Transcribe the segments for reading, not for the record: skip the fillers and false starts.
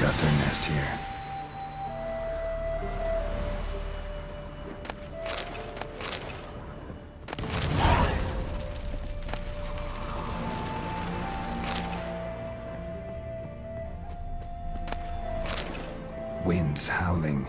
got their nest here. Winds howling.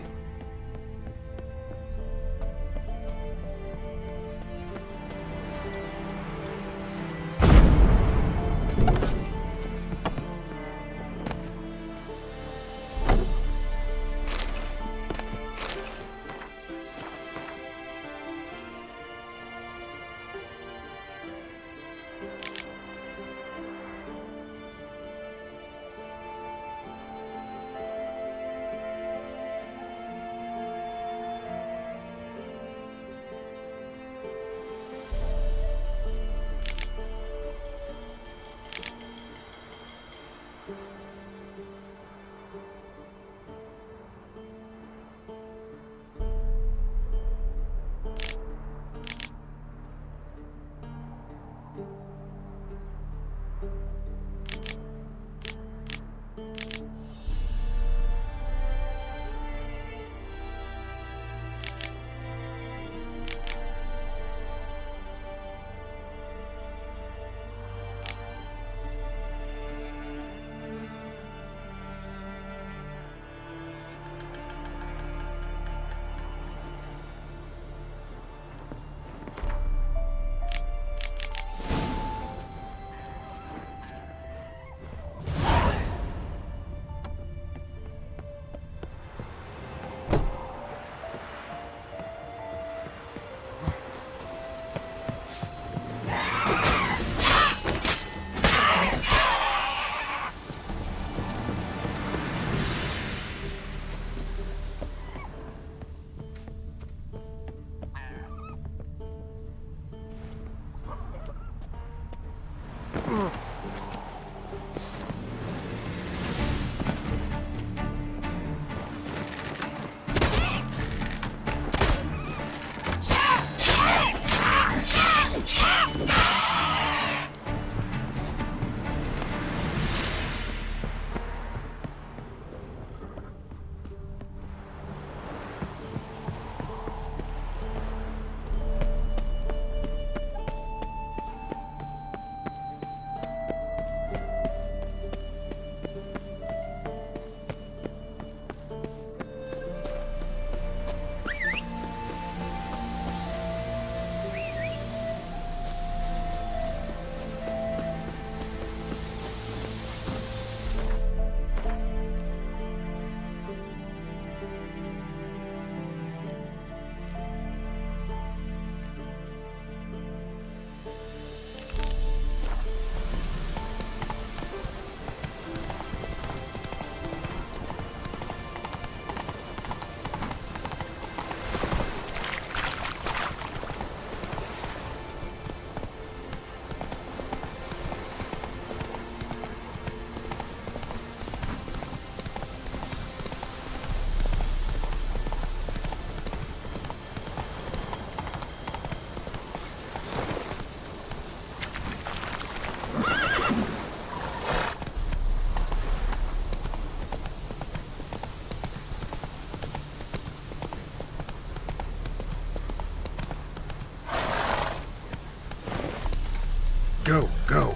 Go, go.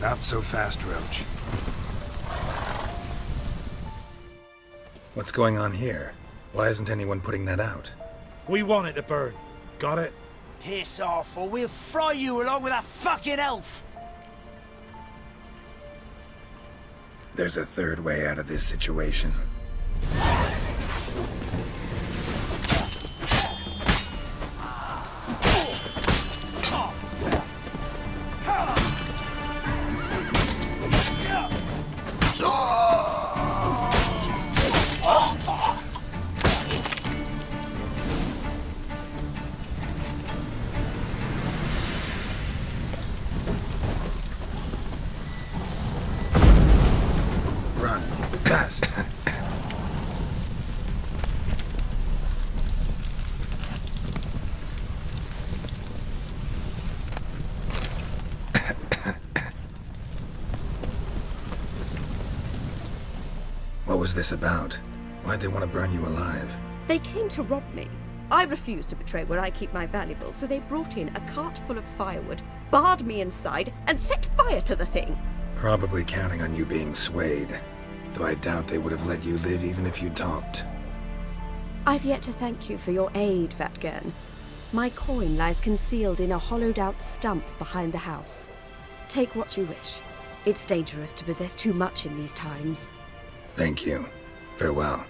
Not so fast, Roach. What's going on here? Why isn't anyone putting that out? We want it to burn. Got it? Piss off, or we'll fry you along with that fucking elf! There's a third way out of this situation. was this about? Why'd they want to burn you alive? They came to rob me. I refused to betray where I keep my valuables, so they brought in a cart full of firewood, barred me inside, and set fire to the thing. Probably counting on you being swayed. Though I doubt they would have let you live even if you talked. I've yet to thank you for your aid, Vatgern. My coin lies concealed in a hollowed-out stump behind the house. Take what you wish. It's dangerous to possess too much in these times. Thank you. Farewell.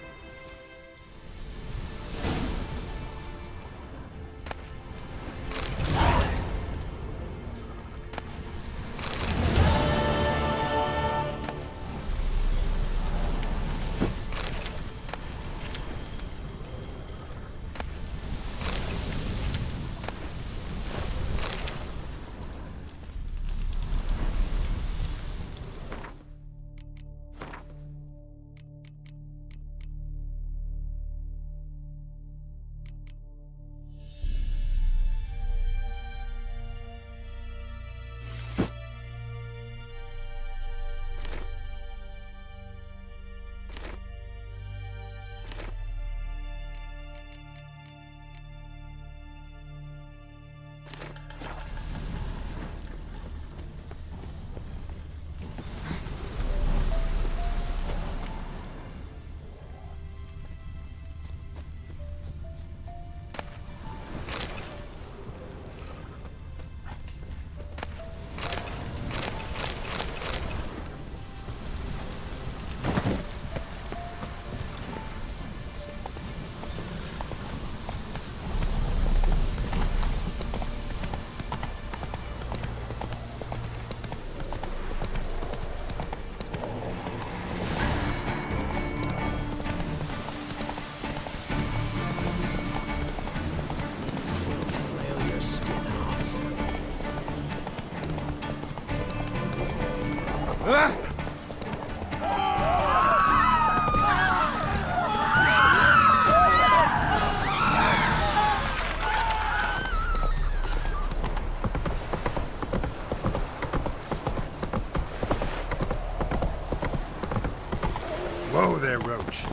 Whoa there, Roach.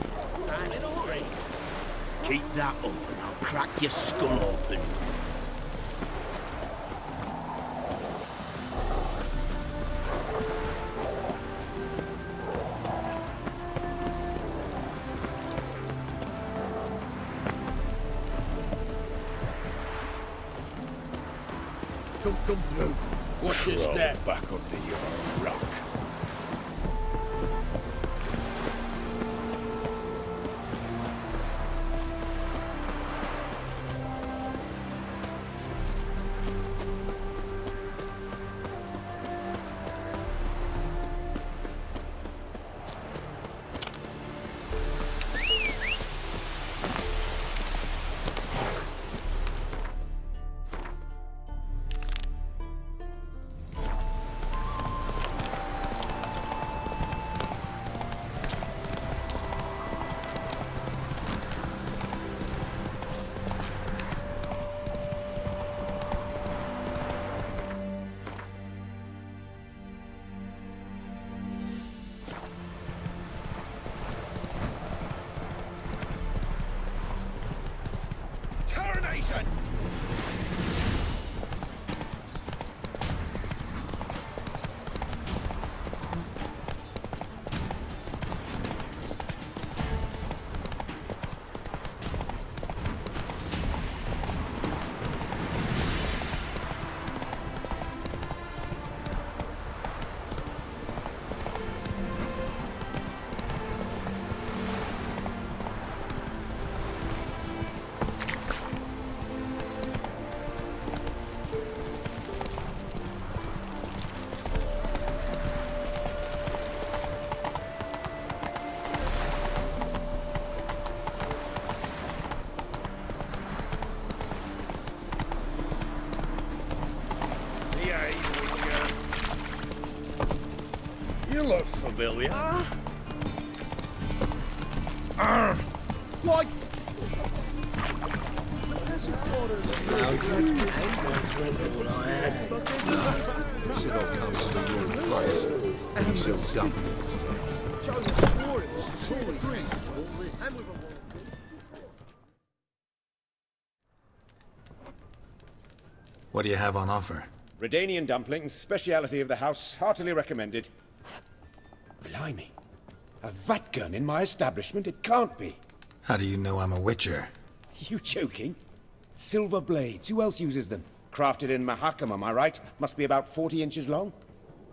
Keep that up and I'll crack your skull open. Come through. Watch your step. Back under your rock. You look familiar. What? Should all come to the wrong place. And so dumb. Jonah swore it was Tories. And we were... What do you have on offer? Redanian dumplings, speciality of the house, heartily recommended. Blimey. A vatgun in my establishment? It can't be. How do you know I'm a witcher? You joking? Silver blades, who else uses them? Crafted in Mahakam, am I right? Must be about 40 inches long?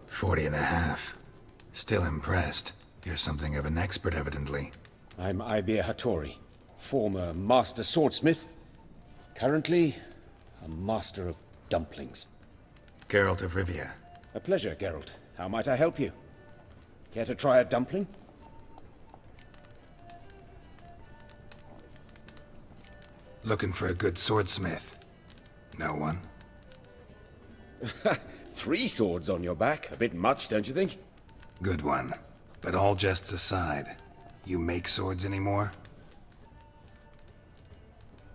40 and a half. Still impressed. You're something of an expert, evidently. I'm Ibir Hattori, former master swordsmith. Currently, a master of dumplings. Geralt of Rivia. A pleasure, Geralt. How might I help you? Care to try a dumpling? Looking for a good swordsmith. No one? 3 swords on your back. A bit much, don't you think? Good one. But all jests aside, you make swords anymore?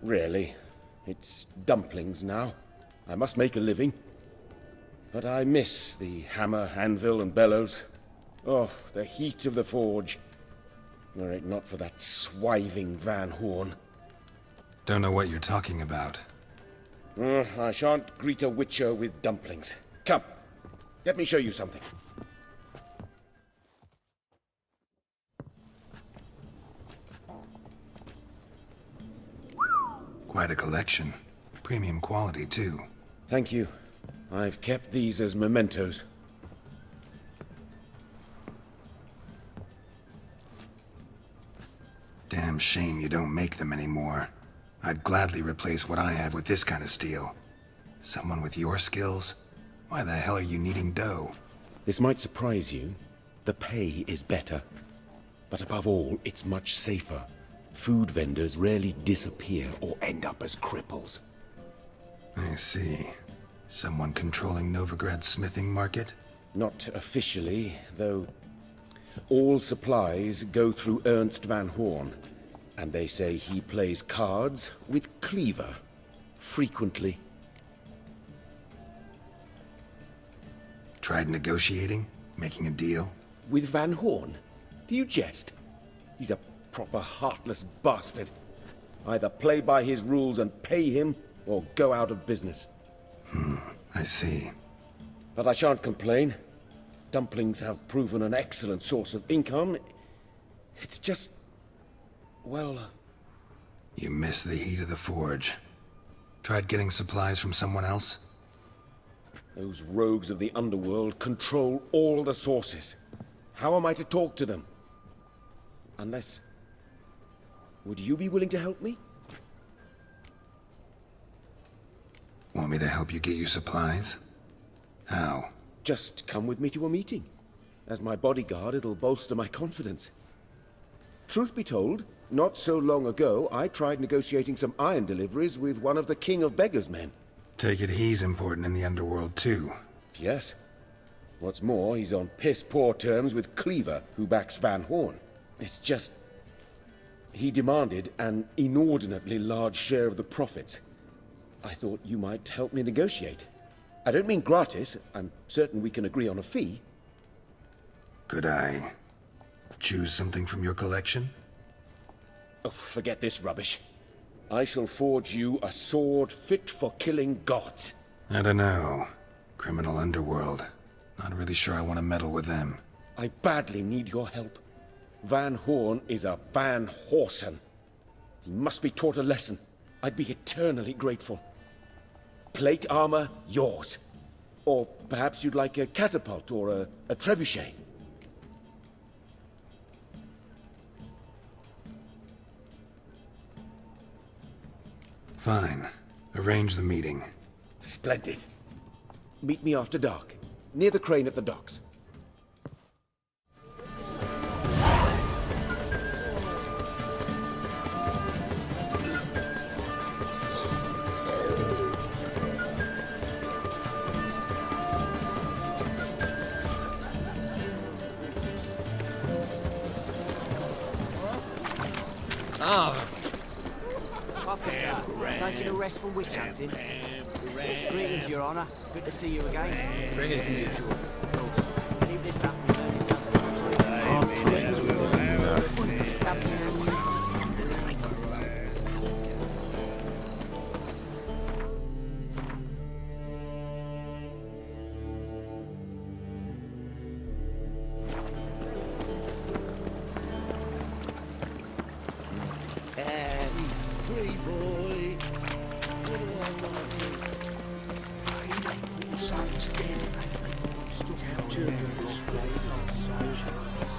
Really. It's dumplings now. I must make a living. But I miss the hammer, anvil, and bellows. Oh, the heat of the forge. Were it not for that swiving Van Horn. Don't know what you're talking about. I shan't greet a witcher with dumplings. Come, let me show you something. Quite a collection. Premium quality, too. Thank you. I've kept these as mementos. Damn shame you don't make them anymore. I'd gladly replace what I have with this kind of steel. Someone with your skills? Why the hell are you needing dough? This might surprise you. The pay is better. But above all, it's much safer. Food vendors rarely disappear or end up as cripples. I see. Someone controlling Novigrad's smithing market? Not officially, though all supplies go through Ernst Van Horn. And they say he plays cards with Cleaver. Frequently. Tried negotiating? Making a deal? With Van Horn? Do you jest? He's a proper heartless bastard. Either play by his rules and pay him, or go out of business. I see. But I shan't complain. Dumplings have proven an excellent source of income. It's just... well... You miss the heat of the forge. Tried getting supplies from someone else? those rogues of the underworld control all the sources. How am I to talk to them? Unless... would you be willing to help me? Want me to help you get your supplies? How? Just come with me to a meeting. As my bodyguard, it'll bolster my confidence. Truth be told, not so long ago, I tried negotiating some iron deliveries with one of the King of Beggars' men. Take it he's important in the underworld, too. Yes. What's more, he's on piss-poor terms with Cleaver, who backs Van Horn. It's just... he demanded an inordinately large share of the profits. I thought you might help me negotiate. I don't mean gratis. I'm certain we can agree on a fee. Could I choose something from your collection? Oh, forget this rubbish. I shall forge you a sword fit for killing gods. I don't know. Criminal underworld. Not really sure I want to meddle with them. I badly need your help. Van Horn is a Van Horsen. He must be taught a lesson. I'd be eternally grateful. Plate armor, yours. Or perhaps you'd like a catapult or a trebuchet. Fine. Arrange the meeting. Splendid. Meet me after dark, near the crane at the docks. Officer, taking a rest from witch hunting. Greetings, Your Honor. Good to see you again. Great as the usual. Of course. Keep this up and learn yourselves to Free boy. Son's dead.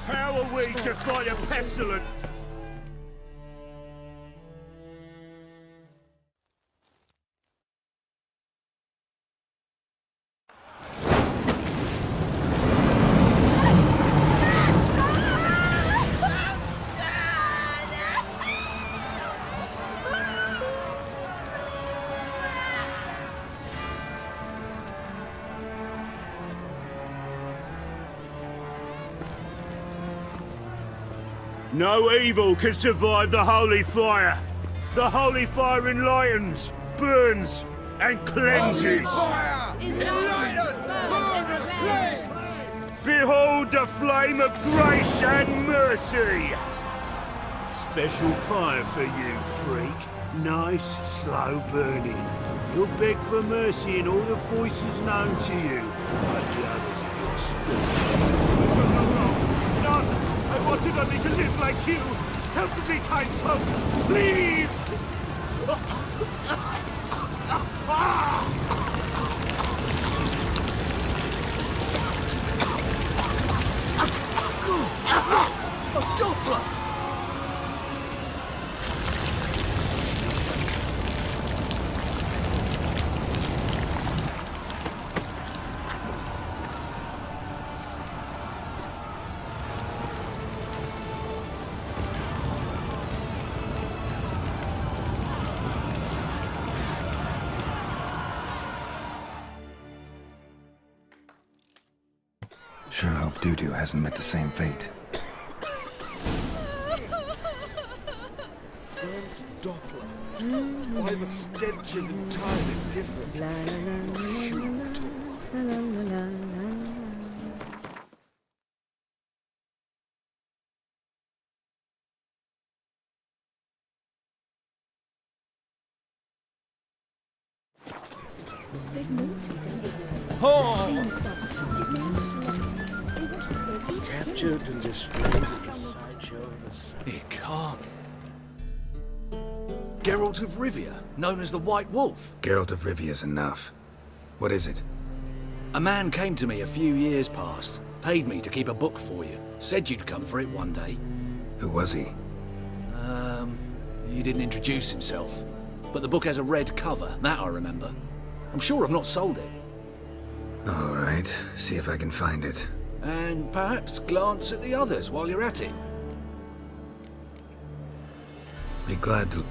How are we to fight a pestilence? No evil can survive the holy fire. The holy fire enlightens, burns, and cleanses. Behold the flame of grace and mercy. Special fire for you, freak. Nice, slow burning. You'll beg for mercy in all the voices known to you, like the others of your species. None! I wanted only to live like you! Help me, kind folk! Please! A Doppler! Sure hope Doo-Doo hasn't met the same fate. Doppler. Why the stench is entirely different. Shoot. There's more to be done. Famous Bob. His name is celebrity. They want him for a leaf. Captured and displayed as a sideshow of a sight. It can't. Geralt of Rivia, known as the White Wolf. Geralt of Rivia's enough. What is it? A man came to me a few years past, paid me to keep a book for you, said you'd come for it one day. Who was he? He didn't introduce himself. But the book has a red cover, that I remember. I'm sure I've not sold it. All right, see if I can find it. And perhaps glance at the others while you're at it. Be glad to...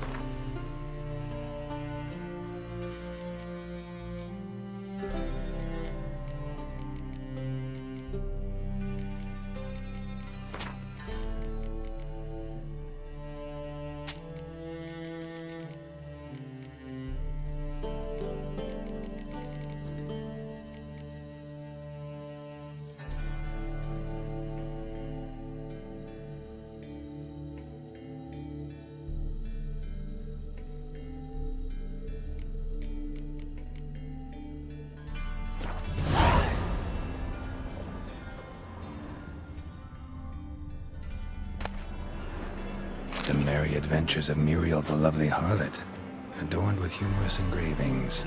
The Merry Adventures of Muriel the Lovely Harlot, adorned with humorous engravings.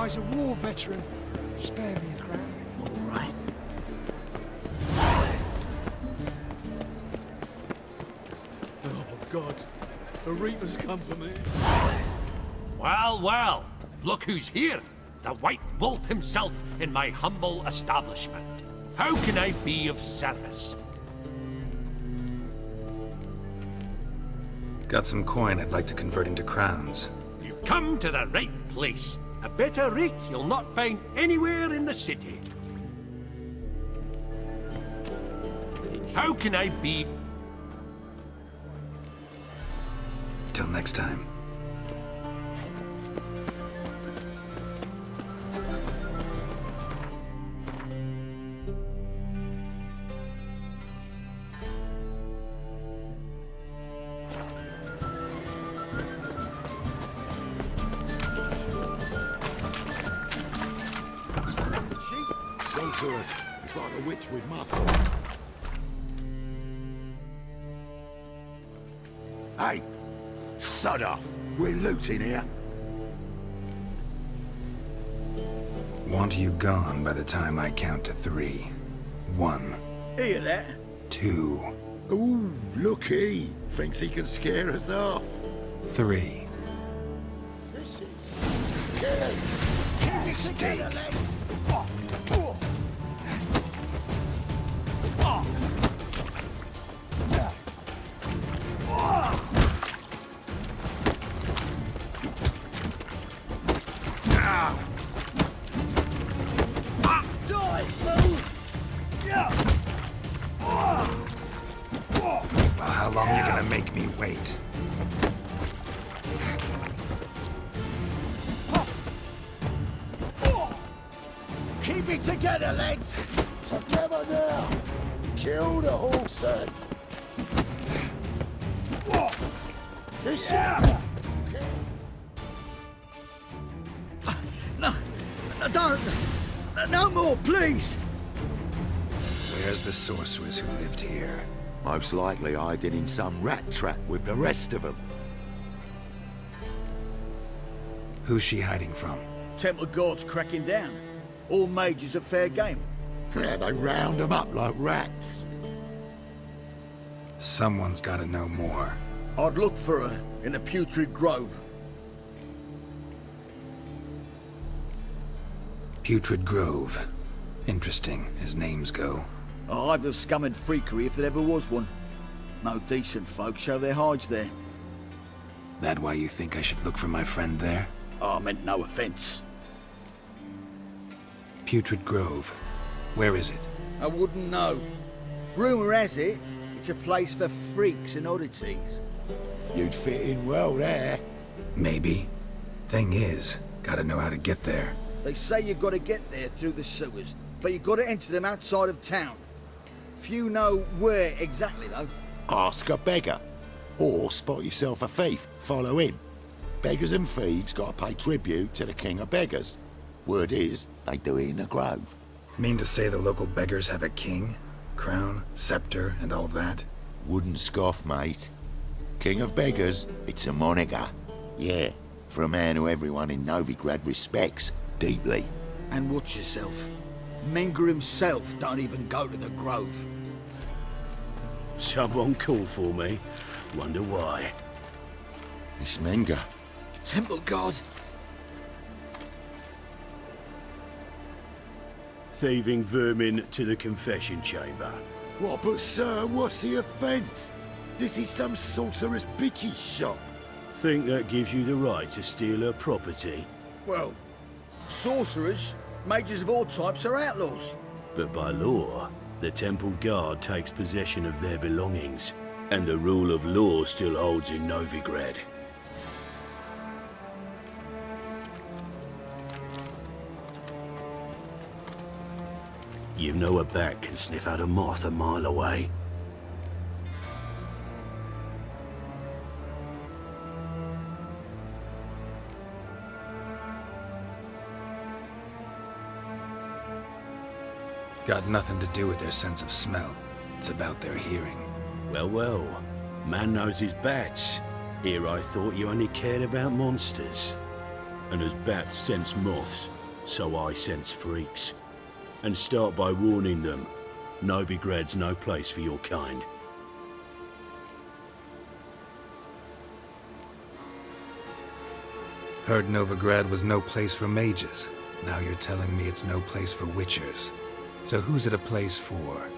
guy's a war veteran. Spare me a crown. All right. Oh, God. The Reaper's come for me. Well, well, look who's here. The White Wolf himself in my humble establishment. How can I be of service? Got some coin I'd like to convert into crowns. You've come to the right place. A better rate you'll not find anywhere in the city. How can I be... Till next time. Sorceress. It's like a witch with muscle. Hey, sod off. We're looting here. Want you gone by the time I count to 3. 1. Hear that? 2. Ooh, looky. Thinks he can scare us off. 3. Kill him. Mistake. Well, how long are you gonna make me wait? Keep it together, lads! Together now. Kill the horse, then. This No, don't! No more, please! Where's the sorceress who lived here? Most likely hiding in some rat trap with the rest of them. Who's she hiding from? Temple Guard's cracking down. All mages are fair game. Yeah, they round them up like rats. Someone's gotta know more. I'd look for her in the Putrid Grove. Putrid Grove. Interesting, as names go. A hive of scum and freakery if there ever was one. No decent folk show their hides there. That why you think I should look for my friend there? I meant no offence. Putrid Grove. Where is it? I wouldn't know. Rumour has it, it's a place for freaks and oddities. You'd fit in well there. Maybe. Thing is, gotta know how to get there. They say you gotta get there through the sewers, but you gotta enter them outside of town. Few know where exactly, though. Ask a beggar. Or spot yourself a thief. Follow him. Beggars and thieves gotta pay tribute to the king of beggars. Word is, they do it in the grove. Mean to say the local beggars have a king? Crown, scepter, and all that? Wouldn't scoff, mate. King of beggars, it's a moniker. Yeah, for a man who everyone in Novigrad respects deeply. And watch yourself. Menger himself don't even go to the grove. Someone called for me. Wonder why. It's Menger. Temple Guard. Thieving vermin to the confession chamber. What, but sir, what's the offence? This is some sorceress bitchy shop. Think that gives you the right to steal her property? Well, sorcerers, mages of all types are outlaws. But by law, the temple guard takes possession of their belongings, and the rule of law still holds in Novigrad. You know a bat can sniff out a moth a mile away. Got nothing to do with their sense of smell. It's about their hearing. Well, well. Man knows his bats. Here I thought you only cared about monsters. And as bats sense moths, so I sense freaks. And start by warning them, Novigrad's no place for your kind. Heard Novigrad was no place for mages. Now you're telling me it's no place for witchers. So who's it a place for?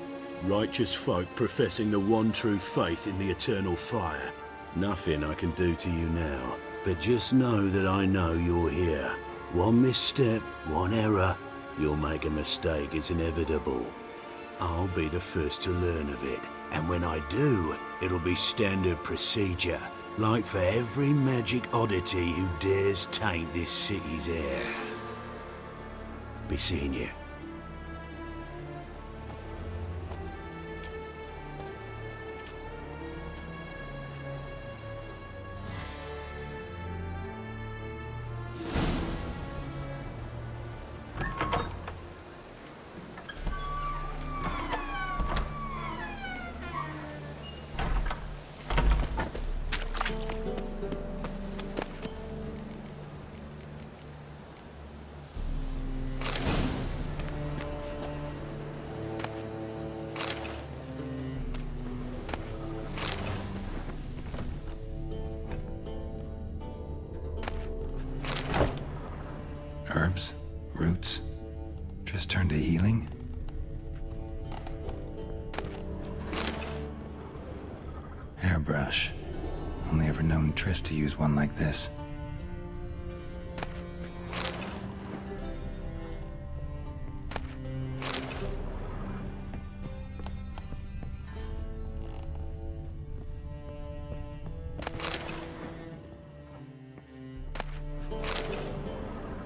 Righteous folk professing the one true faith in the eternal fire. Nothing I can do to you now, but just know that I know you're here. One misstep, one error, you'll make a mistake, it's inevitable. I'll be the first to learn of it, and when I do, it'll be standard procedure, like for every magic oddity who dares taint this city's air. Be seeing you. Herbs? Roots? Just turn to healing? Hairbrush. Only ever known Triss to use one like this.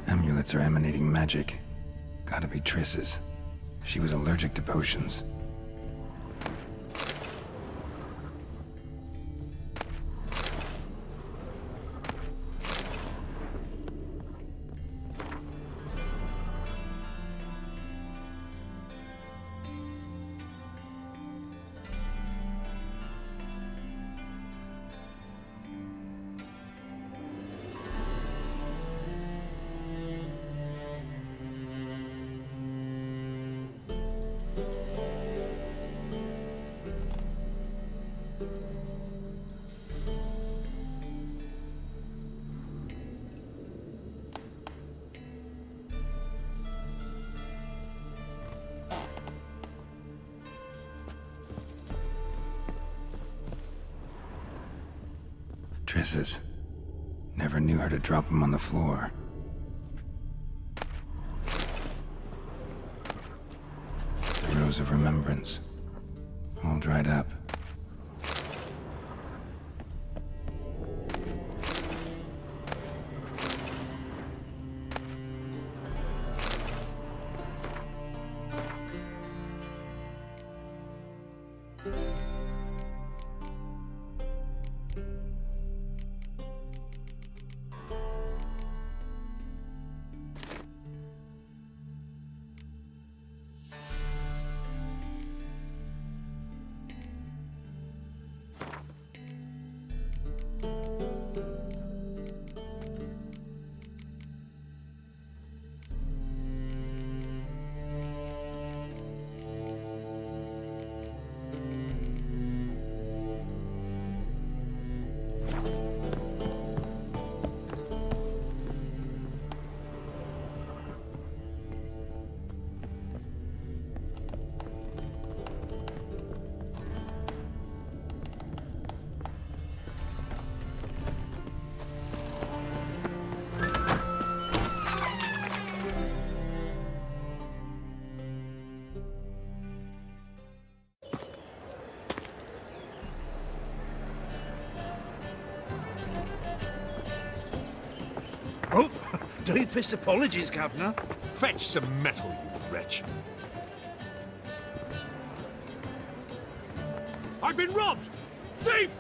Amulets are emanating magic. Gotta be Triss's. She was allergic to potions. Triss's. Never knew her to drop them on the floor. The Rose of Remembrance. All dried up. Oh, deepest apologies, Governor. Fetch some metal, you wretch. I've been robbed! Thief!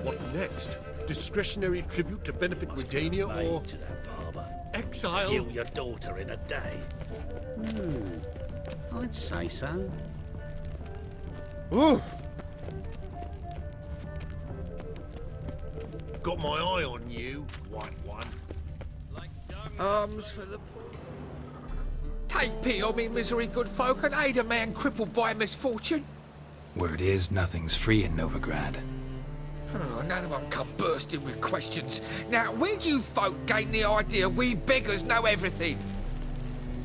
What next? discretionary tribute to benefit Redania, or To that barber. exile? Kill your daughter in a day. I'd say so. Got my eye on you, white one. Arms for the poor. Take pity on me, misery, good folk, and aid a man crippled by misfortune. Word is, nothing's free in Novigrad. Oh, another one come bursting with questions. Now, where do you folk gain the idea we beggars know everything?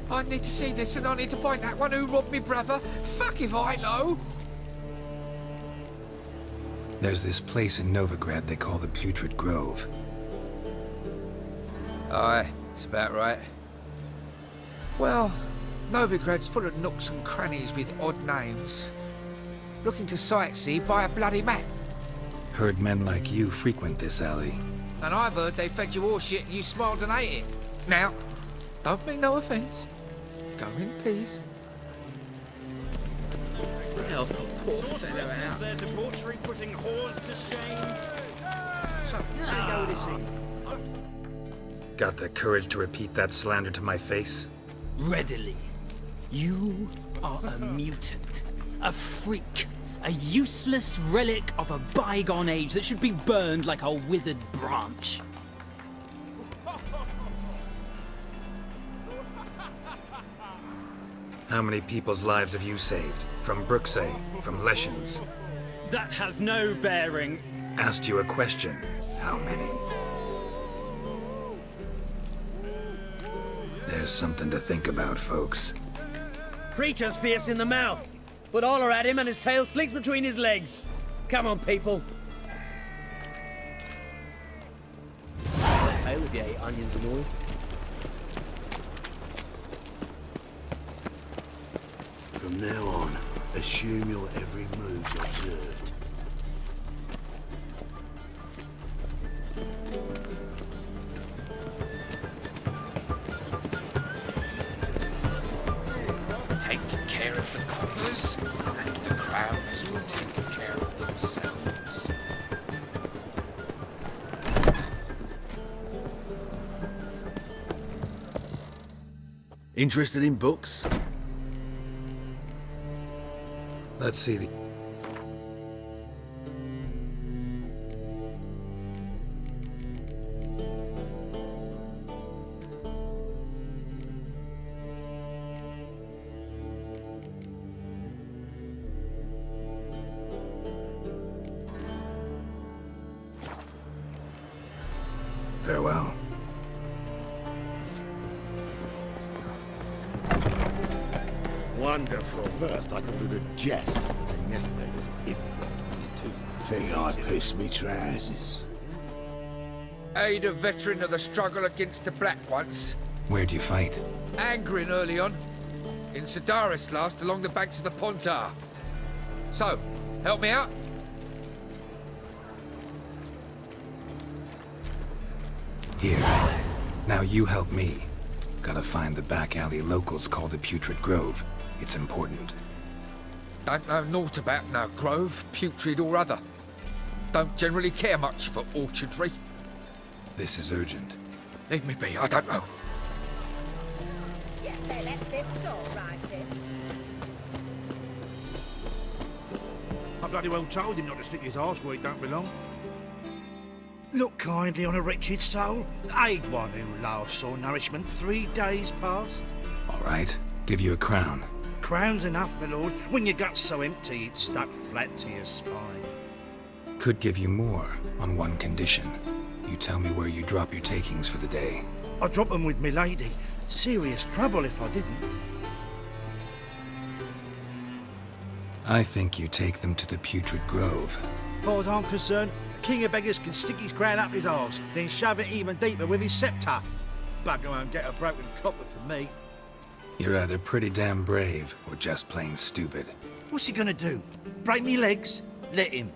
I need to see this, and I need to find that one who robbed me brother. Fuck if I know. There's this place in Novigrad they call the Putrid Grove. Aye, it's about right. Well, Novigrad's full of nooks and crannies with odd names. Looking to sightsee, buy a bloody map. Heard men like you frequent this alley. And I've heard they fed you all shit and you smiled and ate it. Now, don't mean no offence. Go in peace. Help a poor fellow out. Their debauchery putting whores to shame. So, how do you go with this thing? Got the courage to repeat that slander to my face? Readily. You are a mutant, a freak, a useless relic of a bygone age that should be burned like a withered branch. How many people's lives have you saved? From Bruxay, from Leshens? That has no bearing. Asked you a question. How many? There's something to think about, folks. Creature's fierce in the mouth, but holler at him and his tail slicks between his legs. Come on, people. Pale if you ate onions and oil. From now on, assume your every move's observed. Take care of the coppers, and the crowns will take care of themselves. Interested in books? Let's see the... Farewell. Wonderful. First, I thought it a jest, but then yesterday was imprint too. Think I pissed me trousers. Aid a veteran of the struggle against the Black once. Where'd you fight? Angering early on. In Sedaris last, along the banks of the Pontar. So, help me out? Here. Now you help me. Gotta find the back alley locals call the Putrid Grove. It's important. Don't know naught about no grove, putrid or other. Don't generally care much for orchardry. This is urgent. Leave me be, I don't know. Yes, they let this all right in. I bloody well told him not to stick his arse where it don't belong. Look kindly on a wretched soul. Aid one who last saw nourishment 3 days past. All right. Give you a crown. Crown's enough, my lord. When your gut's so empty, it's stuck flat to your spine. Could give you more, on one condition. You tell me where you drop your takings for the day. I drop them with me lady. Serious trouble if I didn't. I think you take them to the Putrid Grove. As far as I'm concerned, a king of beggars can stick his crown up his arse, then shove it even deeper with his sceptre. Bugger won't get a broken copper from me. You're either pretty damn brave, or just plain stupid. What's he gonna do? Break me legs? Let him.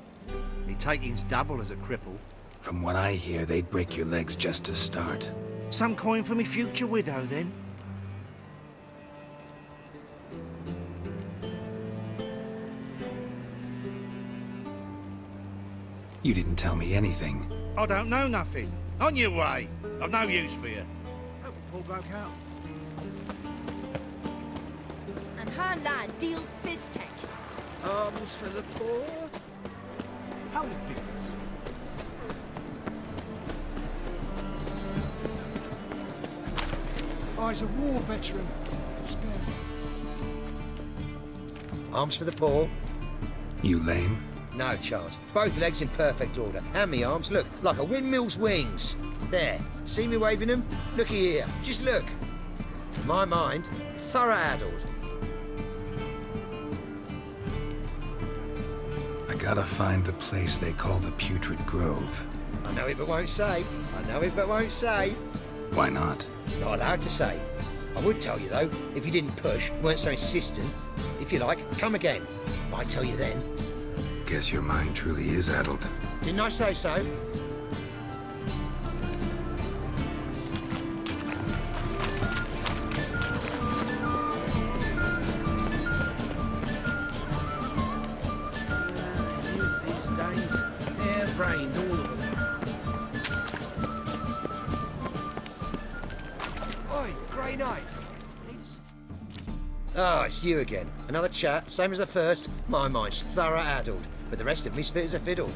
Me taking's double as a cripple. From what I hear, they'd break your legs just to start. Some coin for me future widow, then? You didn't tell me anything. I don't know nothing. On your way. I've no use for you. Help a poor bloke out. And her lad deals fizz-tech. Arms for the poor. How's business? I's a war veteran. Spare me. Arms for the poor. You lame? No chance. Both legs in perfect order. And me arms, look, like a windmill's wings. There. See me waving them? Looky here. Just look. In my mind, thorough addled. I gotta find the place they call the Putrid Grove. I know it but won't say. I know it but won't say. Why not? Not allowed to say. I would tell you though, if you didn't push, weren't so insistent. If you like, come again. Might tell you then. Guess your mind truly is addled. Didn't I say so? These days, hair-brained, all of them. Oi, Grey Knight. Oh, it's you again. Another chat, same as the first. My mind's thorough addled, but the rest of me's fit as a fiddle.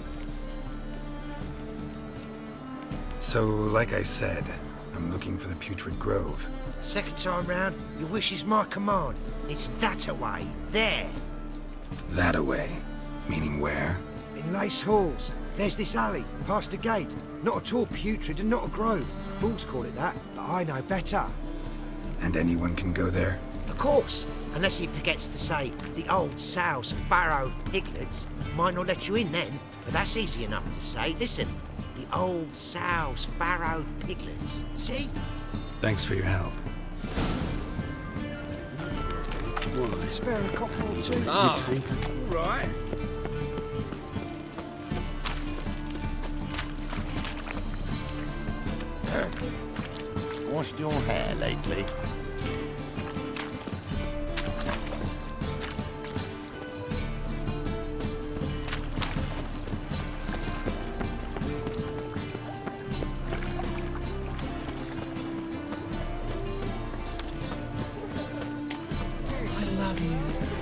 So, like I said, I'm looking for the Putrid Grove. Second time round, your wish is my command. It's that away. There. That away? Meaning where? In Lace Halls. There's this alley, past the gate. Not at all putrid and not a grove. Fools call it that, but I know better. And anyone can go there? Of course, unless he forgets to say the old sow's farrowed piglets. Might not let you in then, but that's easy enough to say. Listen, the old sow's farrowed piglets. See? Thanks for your help. Why? Spare a copper or two. Ah, right. Washed your hair lately?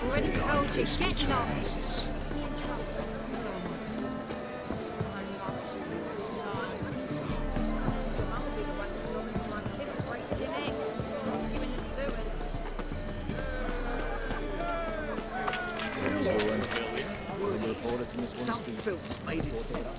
Already told you, get lost. Some filth made its head up.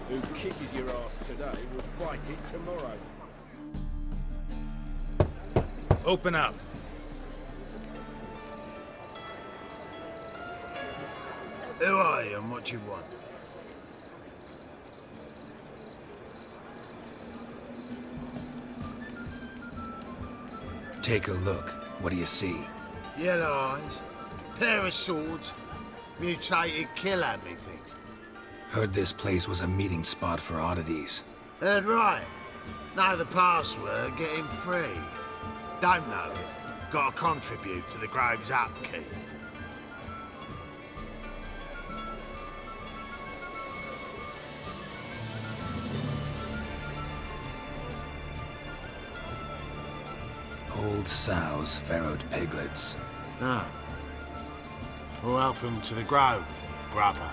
Who kisses your ass today will bite it tomorrow. Open up. Who are you and what you want? Take a look. What do you see? Yellow eyes, pair of swords, mutated killer, methinks. Heard this place was a meeting spot for oddities. Heard right. Know the password, get him free. Don't know it. Gotta contribute to the Grove's upkeep. Old sows, farrowed piglets. Ah. Welcome to the Grove, brother.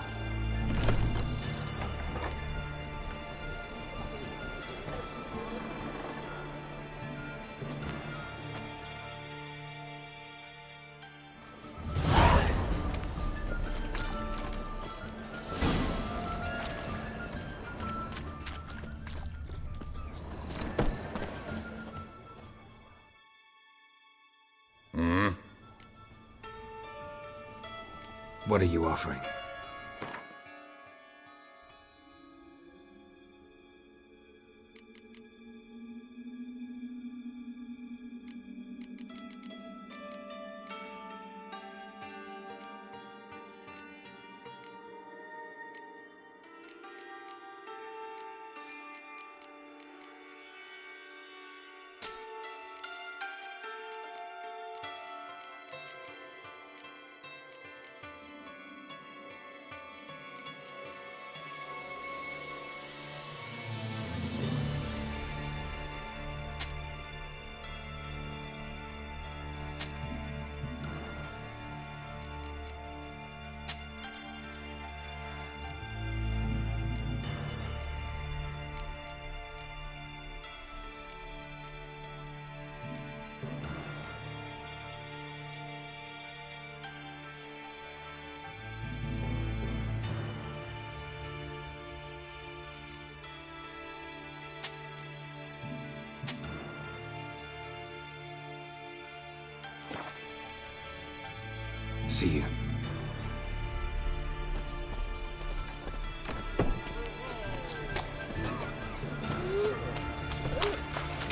What are you offering? See you.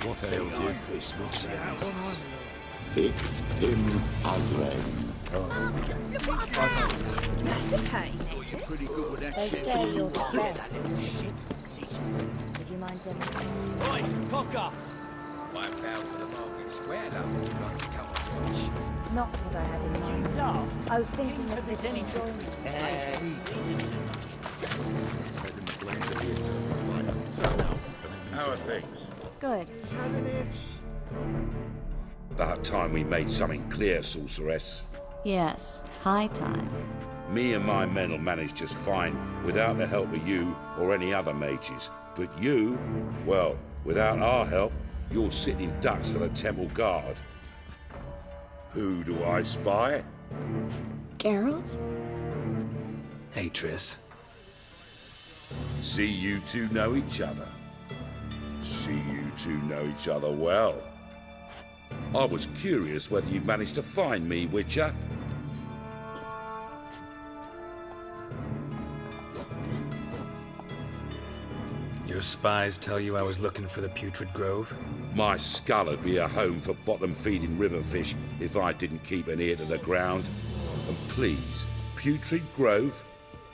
What ails you, piss Picked him again. That's a pain. Pretty good with that They shit. say you're the best. Would you mind demonstrating? Oi, Pocker! £5 for the market square, love. Trying to come on. Not what I had in mind. You daft. I was thinking of Forbid any enjoyment. How are things? Good. About time we made something clear, sorceress. Yes, high time. Me and my men will manage just fine without the help of you or any other mages. But you, well, without our help, you're sitting ducks for the temple guard. Who do I spy? Geralt? Hey, Triss. See you two know each other. See you two know each other well. I was curious whether you'd managed to find me, Witcher. Your spies tell you I was looking for the Putrid Grove? My skull would be a home for bottom-feeding river fish if I didn't keep an ear to the ground. And please, Putrid Grove?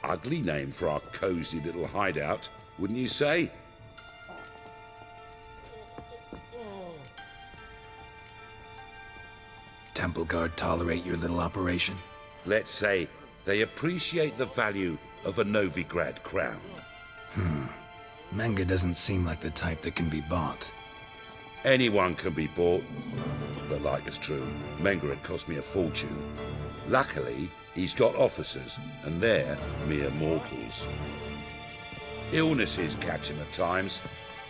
Ugly name for our cosy little hideout, wouldn't you say? Temple Guard tolerate your little operation? Let's say they appreciate the value of a Novigrad crown. Menga doesn't seem like the type that can be bought. Anyone can be bought, but like it's true, Menga had cost me a fortune. Luckily, he's got officers, and they're mere mortals. Illnesses catch him at times.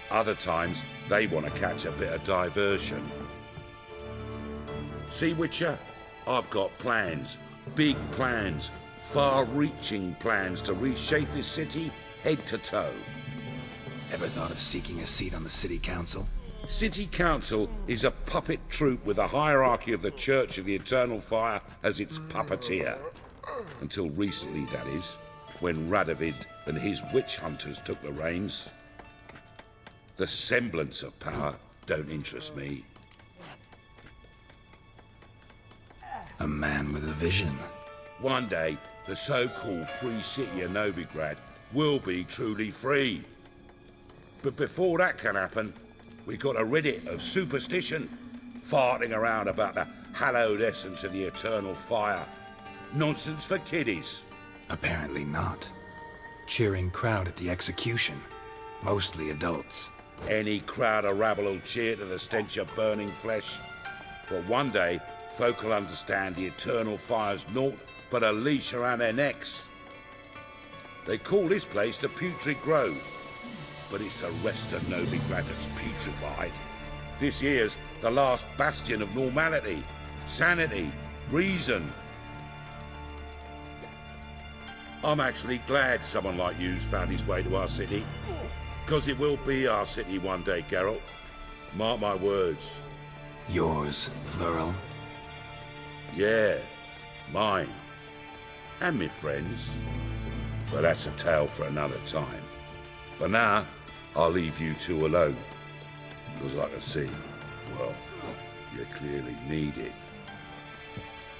Other times, they want to catch a bit of diversion. See, Witcher, I've got plans. Big plans. Far-reaching plans to reshape this city head to toe. Ever thought of seeking a seat on the city council? City Council is a puppet troupe with a hierarchy of the Church of the Eternal Fire as its puppeteer. Until recently, that is, when Radovid and his witch hunters took the reins. The semblance of power don't interest me. A man with a vision. One day, the so-called free city of Novigrad will be truly free. But before that can happen, we got to rid it of superstition, farting around about the hallowed essence of the eternal fire. Nonsense for kiddies. Apparently not. Cheering crowd at the execution. Mostly adults. Any crowd of rabble will cheer to the stench of burning flesh. But one day, folk will understand the eternal fire's naught but a leash around their necks. They call this place the Putrid Grove, but it's the rest of Novigrad that's putrefied. This here's the last bastion of normality, sanity, reason. I'm actually glad someone like you's found his way to our city, because it will be our city one day, Geralt. Mark my words. Yours, plural. Yeah, mine. And me friends. But that's a tale for another time. For now, I'll leave you two alone. Because I can see, well, you clearly need it.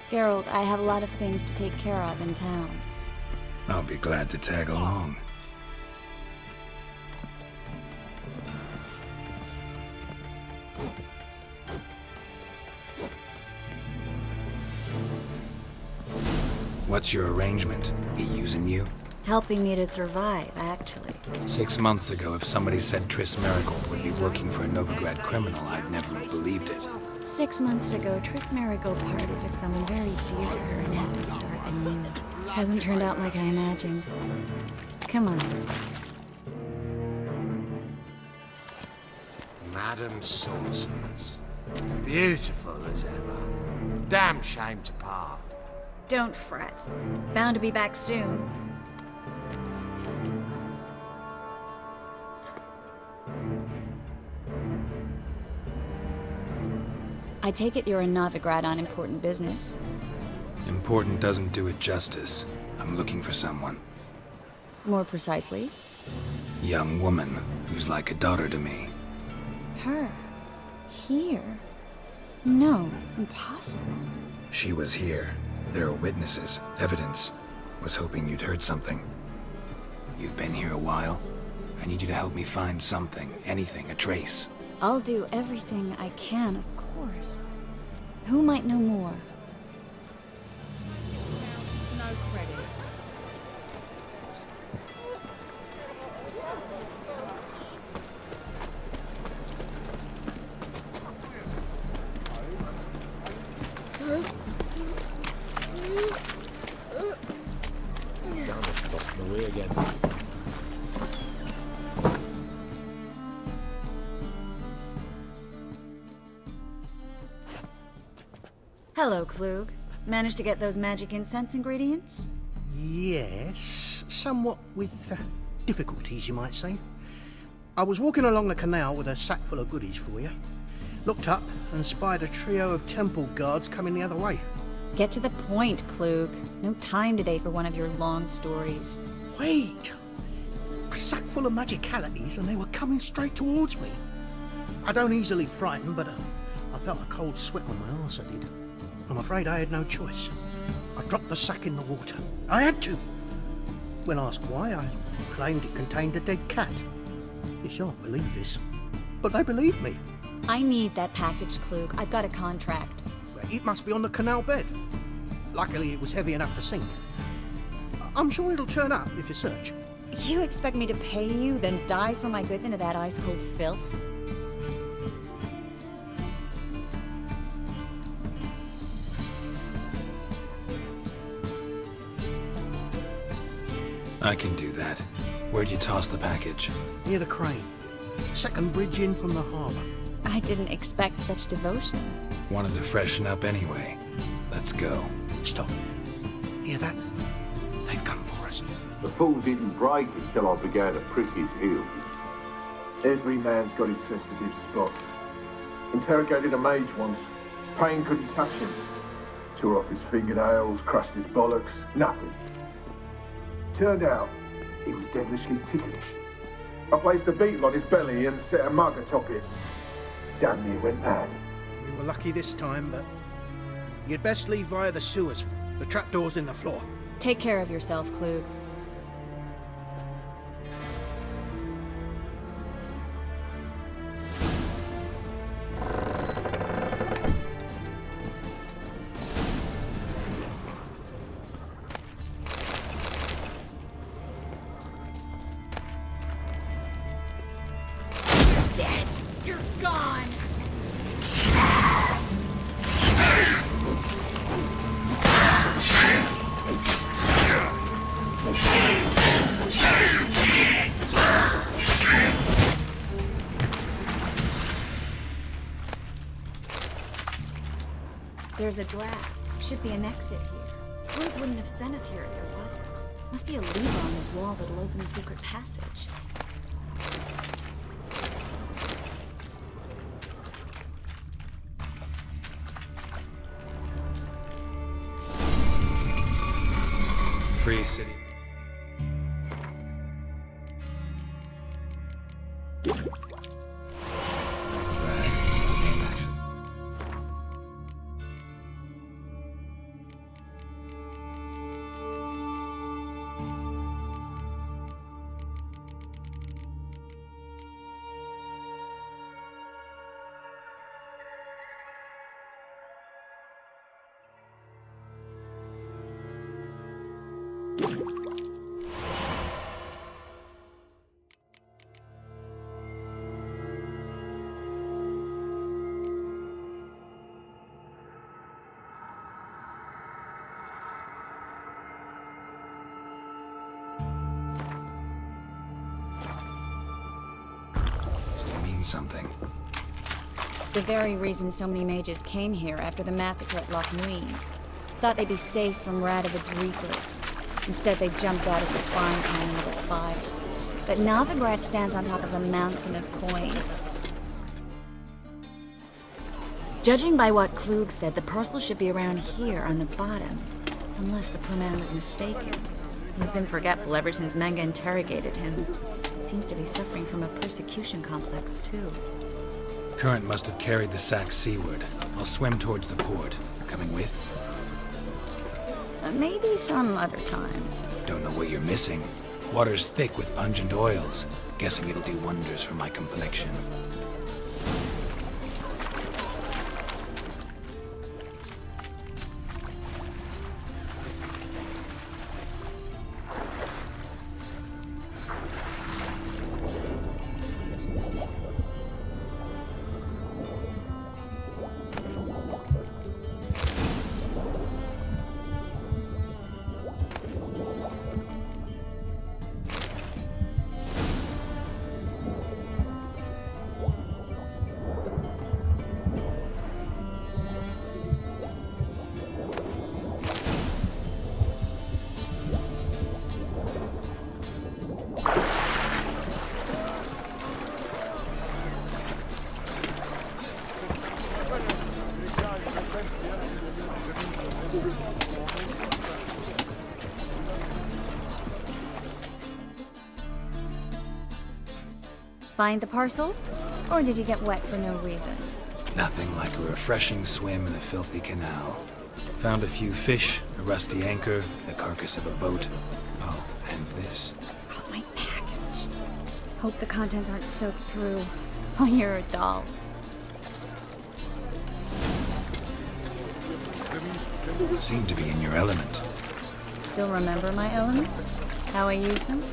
Geralt, I have a lot of things to take care of in town. I'll be glad to tag along. What's your arrangement? He using you? Helping me to survive, actually. 6 months ago, if somebody said Triss Merigold would be working for a Novigrad criminal, I'd never have believed it. 6 months ago, Triss Merigold parted with someone very dear to her and had to start anew. Hasn't turned out like I imagined. Come on. Madam Sorceress. Beautiful as ever. Damn shame to part. Don't fret. Bound to be back soon. I take it you're in Novigrad on important business. Important doesn't do it justice. I'm looking for someone. More precisely? Young woman who's like a daughter to me. Her. Here? No, impossible. She was here. There are witnesses, evidence. Was hoping you'd heard something. You've been here a while. I need you to help me find something, anything, a trace. I'll do everything I can, of course. Who might know more? No credit. Damn it, lost my way again. Hello, Klug. Managed to get those magic incense ingredients? Yes, somewhat with difficulties, you might say. I was walking along the canal with a sack full of goodies for you. Looked up and spied a trio of temple guards coming the other way. Get to the point, Klug. No time today for one of your long stories. Wait! A sack full of magicalities and they were coming straight towards me. I don't easily frighten, but I felt a cold sweat on my arse, I did. I'm afraid I had no choice. I dropped the sack in the water. I had to. When asked why, I claimed it contained a dead cat. You shan't believe this, but they believed me. I need that package, Klug. I've got a contract. It must be on the canal bed. Luckily, it was heavy enough to sink. I'm sure it'll turn up if you search. You expect me to pay you, then dive for my goods into that ice-cold filth? I can do that. Where'd you toss the package? Near the crane. Second bridge in from the harbour. I didn't expect such devotion. Wanted to freshen up anyway. Let's go. Stop. Hear that? They've come for us. The fool didn't break until I began to prick his heels. Every man's got his sensitive spots. Interrogated a mage once. Pain couldn't touch him. Tore off his fingernails, crushed his bollocks, nothing. Turned out, he was devilishly ticklish. I placed a beetle on his belly and set a mug atop it. Damn near went mad. We were lucky this time, but you'd best leave via the sewers. The trapdoor's in the floor. Take care of yourself, Klug. Dead! You're gone! There's a draft. Should be an exit here. Klug wouldn't have sent us here if there wasn't. Must be a lever on this wall that'll open the secret passage. Free City. Something. The very reason so many mages came here after the massacre at Loch Muin. Thought they'd be safe from Radovid's reapers. Instead, they jumped out of the frying pan into the fire. But Novigrad stands on top of a mountain of coin. Judging by what Klug said, the parcel should be around here on the bottom. Unless the poor man was mistaken. He's been forgetful ever since Manga interrogated him. Seems to be suffering from a persecution complex, too. Current must have carried the sack seaward. I'll swim towards the port. Coming with? Maybe some other time. Don't know what you're missing. Water's thick with pungent oils. Guessing it'll do wonders for my complexion. Find the parcel? Or did you get wet for no reason? Nothing like a refreshing swim in a filthy canal. Found a few fish, a rusty anchor, the carcass of a boat. Oh, and this. Oh, my package. Hope the contents aren't soaked through. Oh, you're a doll. Seem to be in your element. Still remember my elements? How I use them?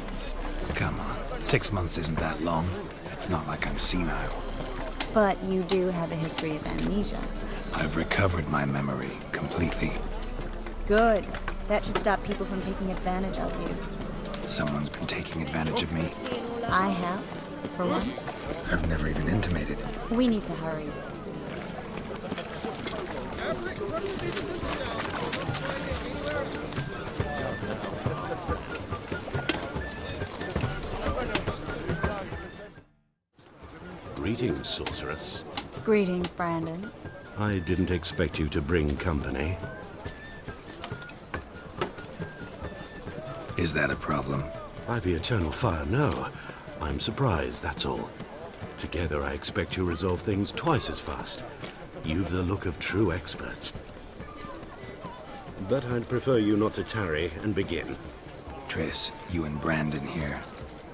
Come on, 6 months isn't that long. It's not like I'm senile. But you do have a history of amnesia. I've recovered my memory completely. Good. That should stop people from taking advantage of you. Someone's been taking advantage of me. I have, for one. I've never even intimated. We need to hurry. Greetings, sorceress. Greetings, Brandon. I didn't expect you to bring company. Is that a problem? By the eternal fire, no. I'm surprised, that's all. Together, I expect you resolve things twice as fast. You've the look of true experts. But I'd prefer you not to tarry and begin. Triss, you and Brandon here.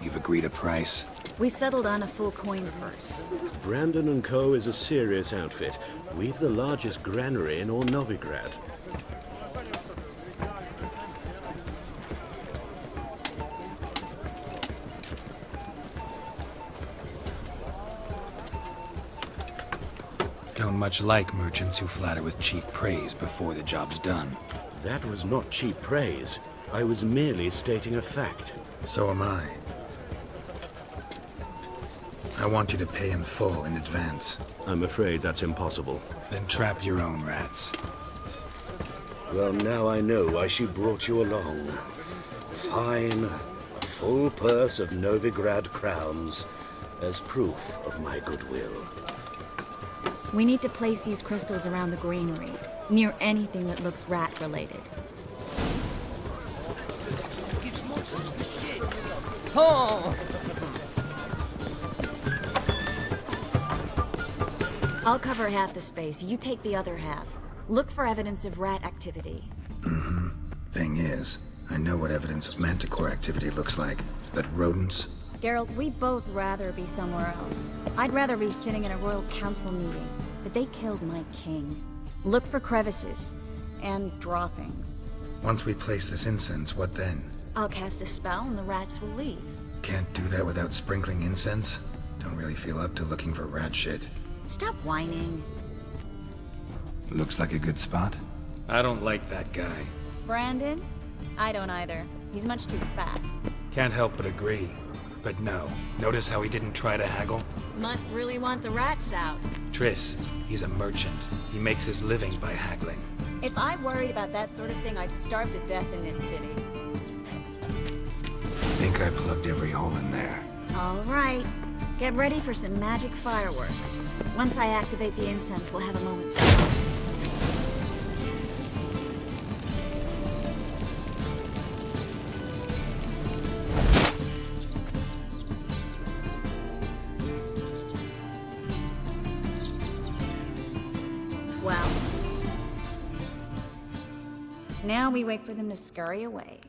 You've agreed a price? We settled on a full coin purse. Brandon & Co. is a serious outfit. We've the largest granary in all Novigrad. Don't much like merchants who flatter with cheap praise before the job's done. That was not cheap praise. I was merely stating a fact. So am I. I want you to pay in full in advance. I'm afraid that's impossible. Then trap your own rats. Well, now I know why she brought you along. Fine, a full purse of Novigrad crowns as proof of my goodwill. We need to place these crystals around the granary, near anything that looks rat-related. Gives monsters the shits. Oh! I'll cover half the space, you take the other half. Look for evidence of rat activity. Mm-hmm. Thing is, I know what evidence of manticore activity looks like, but rodents? Geralt, we'd both rather be somewhere else. I'd rather be sitting in a royal council meeting, but they killed my king. Look for crevices, and droppings. Once we place this incense, what then? I'll cast a spell and the rats will leave. Can't do that without sprinkling incense? Don't really feel up to looking for rat shit. Stop whining. Looks like a good spot. I don't like that guy. Brandon? I don't either. He's much too fat. Can't help but agree. But no, notice how he didn't try to haggle? Must really want the rats out. Triss, he's a merchant. He makes his living by haggling. If I worried about that sort of thing, I'd starve to death in this city. Think I plugged every hole in there. All right. Get ready for some magic fireworks. Once I activate the incense, we'll have a moment to talk. Well. Now we wait for them to scurry away.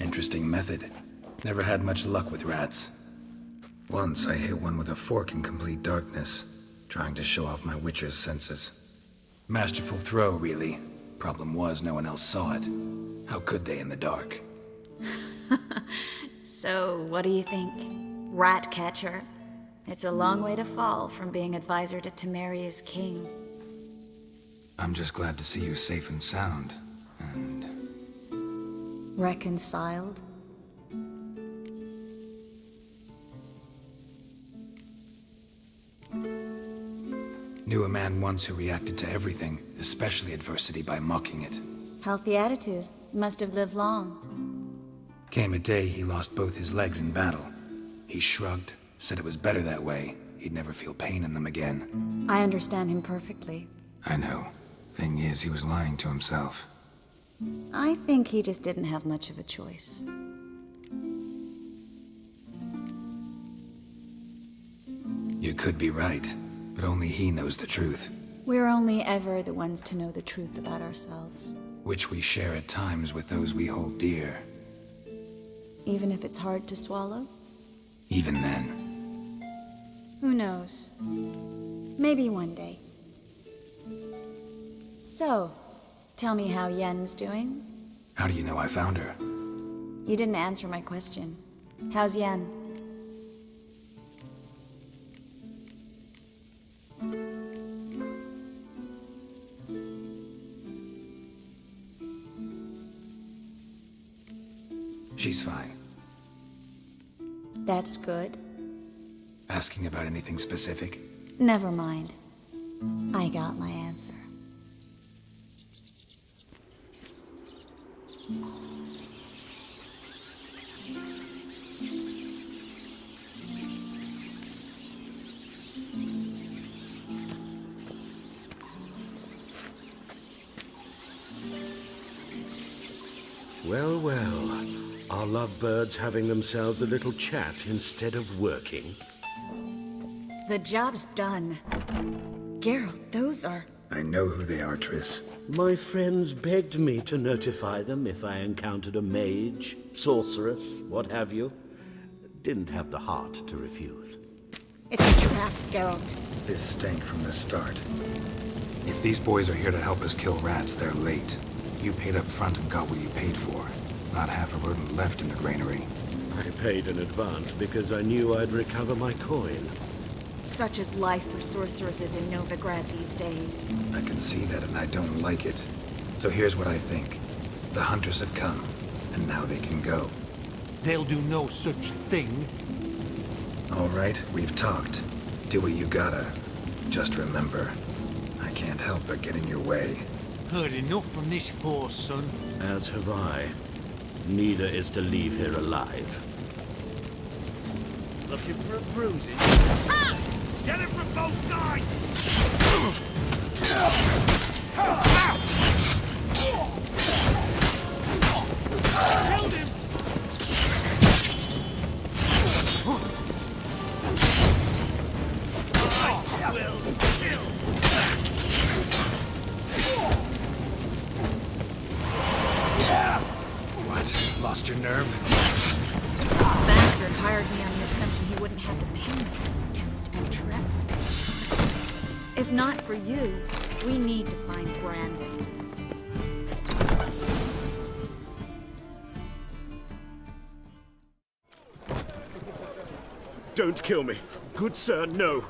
Interesting method. Never had much luck with rats. Once I hit one with a fork in complete darkness, trying to show off my witcher's senses. Masterful throw, really. Problem was, no one else saw it. How could they in the dark? So, what do you think? Rat catcher? It's a long way to fall from being advisor to Temeria's king. I'm just glad to see you safe and sound, and... Reconciled? Knew a man once who reacted to everything, especially adversity, by mocking it. Healthy attitude. Must have lived long. Came a day he lost both his legs in battle. He shrugged, said it was better that way. He'd never feel pain in them again. I understand him perfectly. I know. Thing is, he was lying to himself. I think he just didn't have much of a choice. You could be right, but only he knows the truth. We're only ever the ones to know the truth about ourselves. Which we share at times with those we hold dear. Even if it's hard to swallow? Even then. Who knows? Maybe one day. So, tell me how Yen's doing? How do you know I found her? You didn't answer my question. How's Yen? She's fine. That's good. Asking about anything specific? Never mind. I got my answer. Well, well. Are lovebirds having themselves a little chat instead of working? The job's done. Geralt, those are... I know who they are, Triss. My friends begged me to notify them if I encountered a mage, sorceress, what have you. Didn't have the heart to refuse. It's a trap, Geralt. This stank from the start. If these boys are here to help us kill rats, they're late. You paid up front and got what you paid for. Not half a rodent left in the granary. I paid in advance because I knew I'd recover my coin. Such is life for sorceresses in Novigrad these days. I can see that and I don't like it. So here's what I think. The hunters have come, and now they can go. They'll do no such thing. All right, we've talked. Do what you gotta. Just remember, I can't help but get in your way. Heard enough from this horse, son. As have I. Neither is to leave here alive. Looking for a bruising? Ah! Get him from both sides! Killed him! I will kill! What? Lost your nerve? Bastard hired me on the assumption he wouldn't have to pay me for duped and trepidation. If not for you, we need to find Brandon. Don't kill me. Good sir, no.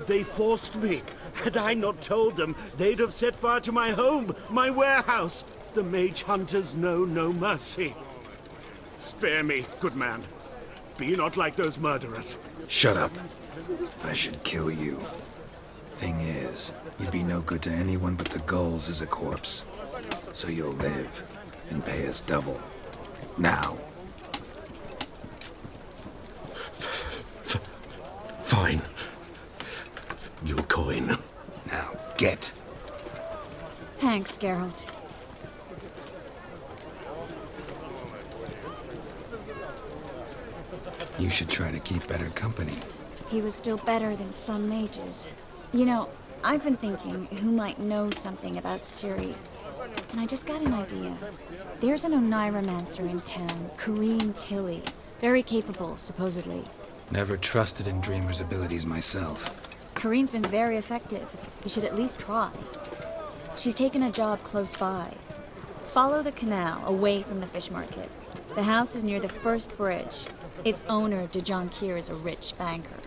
They forced me. Had I not told them, they'd have set fire to my home, my warehouse. The mage hunters know no mercy. Spare me, good man. Be not like those murderers. Shut up. I should kill you. Thing is, you'd be no good to anyone but the gulls as a corpse. So you'll live and pay us double. Now. Fine. Your coin. Now, get. Thanks, Geralt. You should try to keep better company. He was still better than some mages. You know, I've been thinking who might know something about Ciri. And I just got an idea. There's an Oneiromancer in town, Corrine Tilly. Very capable, supposedly. Never trusted in Dreamer's abilities myself. Corrine's been very effective. You should at least try. She's taken a job close by. Follow the canal, away from the fish market. The house is near the first bridge. Its owner, de Jonquier, is a rich banker.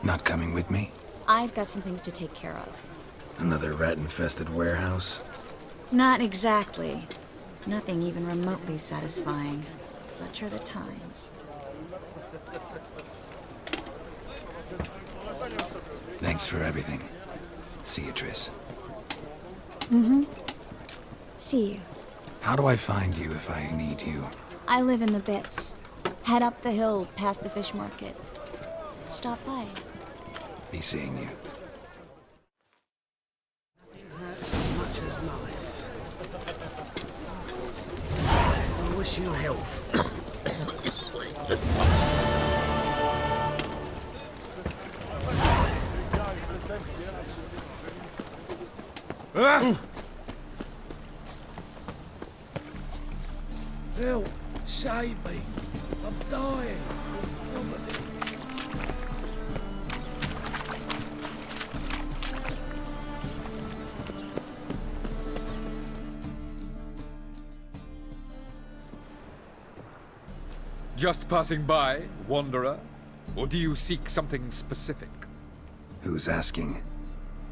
Not coming with me? I've got some things to take care of. Another rat-infested warehouse? Not exactly. Nothing even remotely satisfying. Such are the times. Thanks for everything. See you, Triss. Mm-hmm. See you. How do I find you if I need you? I live in the Bits. Head up the hill past the fish market. Stop by. Be seeing you. Nothing hurts as much as life. I wish you health. Help! Save me! I'm dying! Poverty! Just passing by, wanderer? Or do you seek something specific? Who's asking?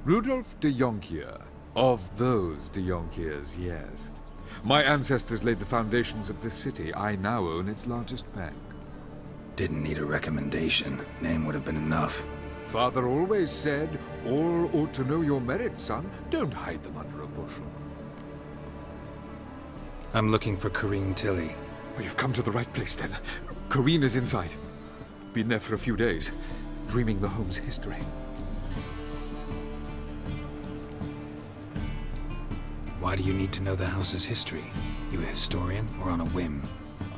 Rudolf de Jonquier. Of those de Jonquiers, yes. My ancestors laid the foundations of this city. I now own its largest bank. Didn't need a recommendation. Name would have been enough. Father always said, all ought to know your merits, son. Don't hide them under a bushel. I'm looking for Corrine Tilly. Oh, you've come to the right place, then. Corrine is inside. Been there for a few days, dreaming the home's history. Why do you need to know the house's history? You a historian or on a whim?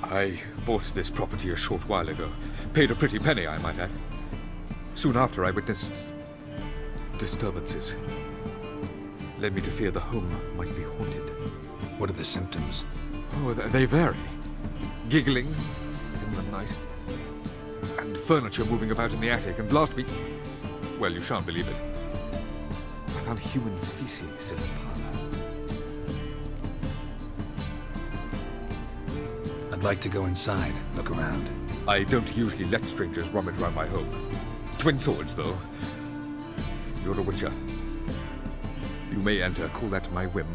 I bought this property a short while ago. Paid a pretty penny, I might add. Soon after, I witnessed disturbances. Led me to fear the home might be haunted. What are the symptoms? Oh, they vary. Giggling in the night. And furniture moving about in the attic. And last week... well, you shan't believe it. I found human feces in the parlor. I'd like to go inside, look around. I don't usually let strangers rummage around my home. Twin swords, though. You're a witcher. You may enter, call that my whim.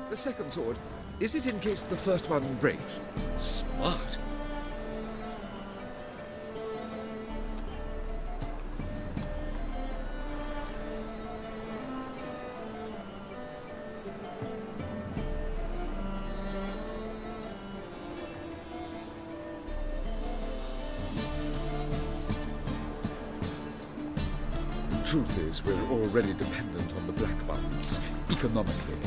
The second sword, is it in case the first one breaks? Smart. The truth is, we're already dependent on the black markets, economically.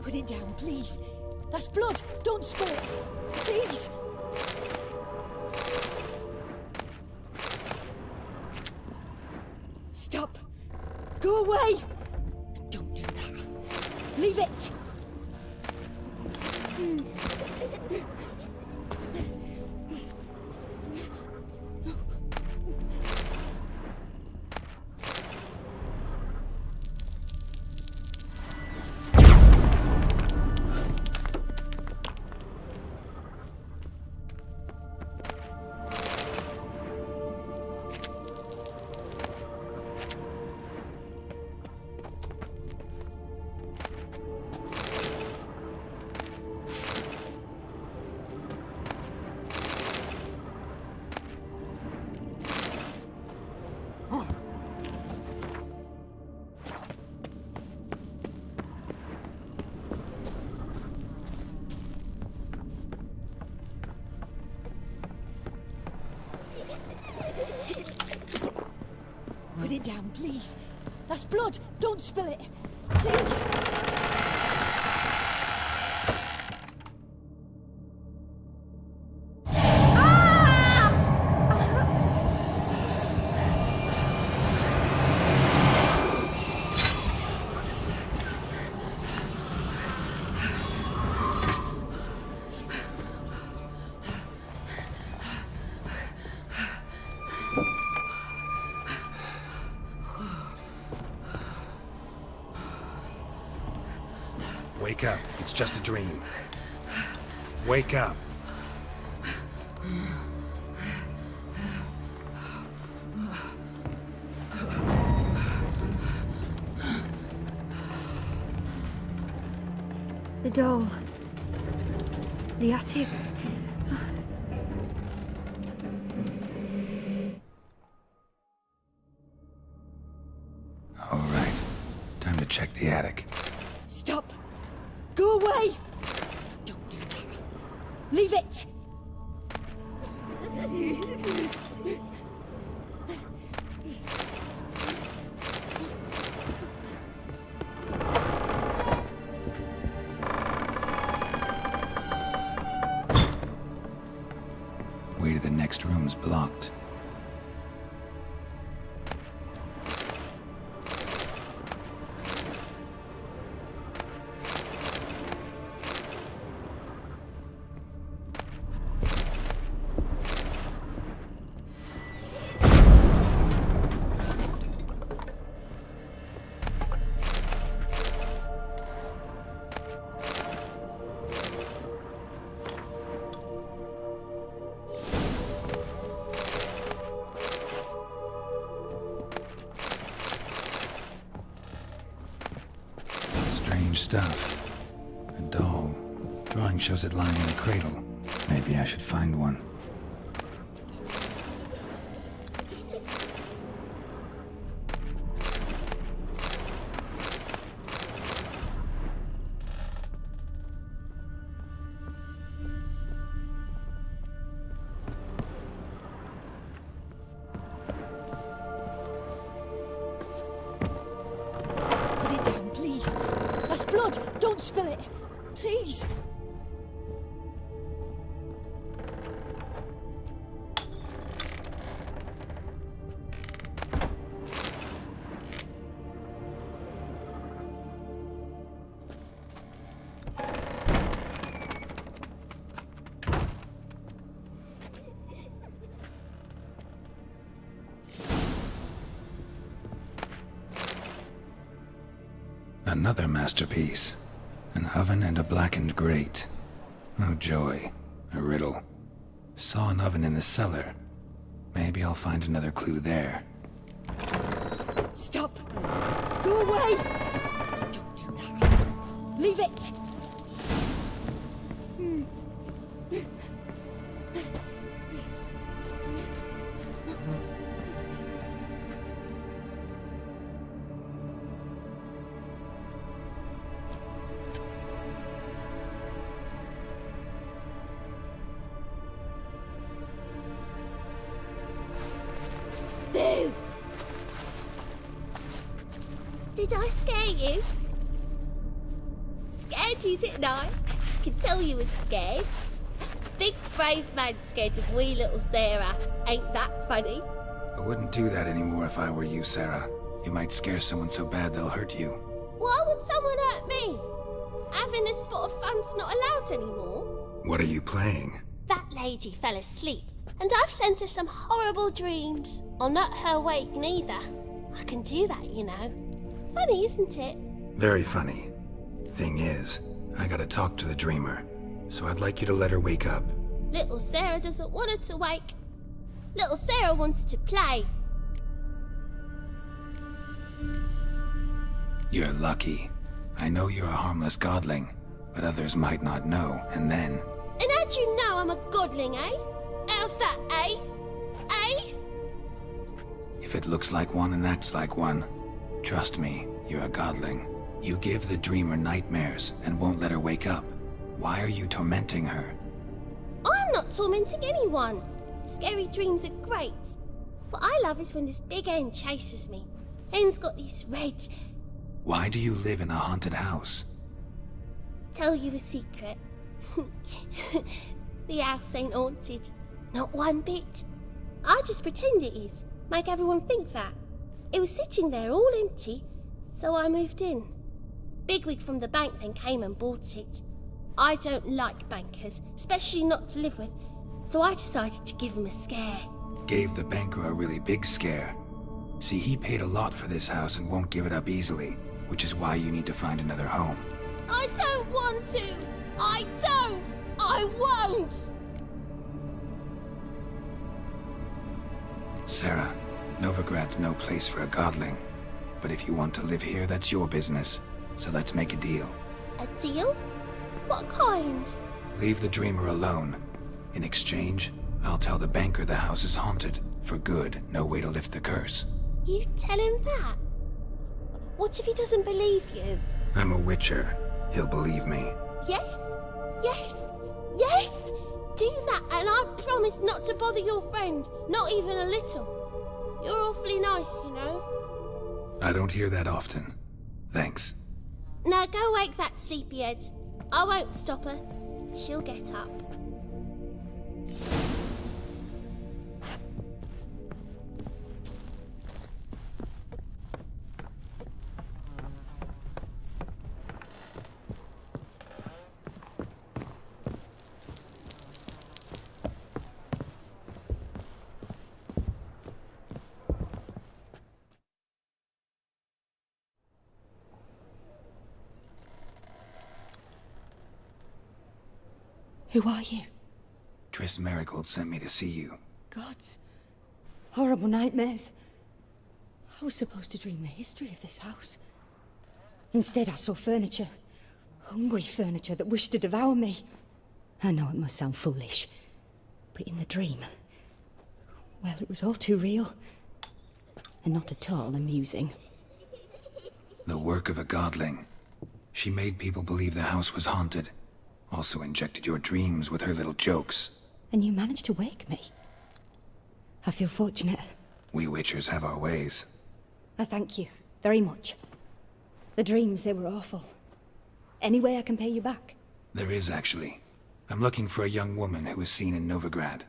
Put it down, please. That's blood. Don't spill it. Please. Stop. Go away. Don't do that. Leave it. Put it down, please. That's blood. Don't spill it. Please. Wake up. It's just a dream. Wake up. The doll. The attic. All right. Time to check the attic. Stop. Go away. Don't do that. Leave it. Way to the next room's blocked. Strange stuff. A doll. Drawing shows it lying in a cradle. Maybe I should find one. Put it down, please. That's blood. Don't spill it. Please. Another masterpiece. An oven and a blackened grate. Oh joy. A riddle. Saw an oven in the cellar. Maybe I'll find another clue there. Stop. Go away. Don't do that. Leave it. Boo! Did I scare you? Scared told you, didn't I? I can tell you was scared. Big brave man scared of wee little Sarah. Ain't that funny? I wouldn't do that anymore if I were you, Sarah. You might scare someone so bad they'll hurt you. Why would someone hurt me? Having a spot of fun's not allowed anymore. What are you playing? That lady fell asleep, and I've sent her some horrible dreams. I'll not her wake neither. I can do that, you know. Funny, isn't it? Very funny. Thing is, I gotta talk to the dreamer, so I'd like you to let her wake up. Little Sarah doesn't want her to wake. Little Sarah wants to play. You're lucky. I know you're a harmless godling, but others might not know, and then... And how'd you know I'm a godling, eh? How's that, eh? Eh? If it looks like one and acts like one, trust me, you're a godling. You give the dreamer nightmares and won't let her wake up. Why are you tormenting her? I'm not tormenting anyone. Scary dreams are great. What I love is when this big hen chases me. Hen's got these red... Why do you live in a haunted house? Tell you a secret. The house ain't haunted. Not one bit. I just pretend it is. Make everyone think that. It was sitting there all empty, so I moved in. Bigwig from the bank then came and bought it. I don't like bankers, especially not to live with, so I decided to give him a scare. Gave the banker a really big scare. See, he paid a lot for this house and won't give it up easily, which is why you need to find another home. I don't want to! I don't! I won't! Sarah, Novigrad's no place for a godling. But if you want to live here, that's your business. So let's make a deal. A deal? What kind? Leave the dreamer alone. In exchange, I'll tell the banker the house is haunted. For good, no way to lift the curse. You tell him that? What if he doesn't believe you? I'm a witcher. He'll believe me. Yes? Yes? Yes! Do that and I promise not to bother your friend. Not even a little. You're awfully nice, you know. I don't hear that often. Thanks. Now go wake that sleepyhead. I won't stop her. She'll get up. Who are you? Triss Marigold sent me to see you. Gods. Horrible nightmares. I was supposed to dream the history of this house. Instead, I saw furniture. Hungry furniture that wished to devour me. I know it must sound foolish, but in the dream, well, it was all too real. And not at all amusing. The work of a godling. She made people believe the house was haunted. Also injected your dreams with her little jokes. And you managed to wake me. I feel fortunate. We witchers have our ways. I thank you very much. The dreams, they were awful. Any way I can pay you back? There is, actually. I'm looking for a young woman who was seen in Novigrad.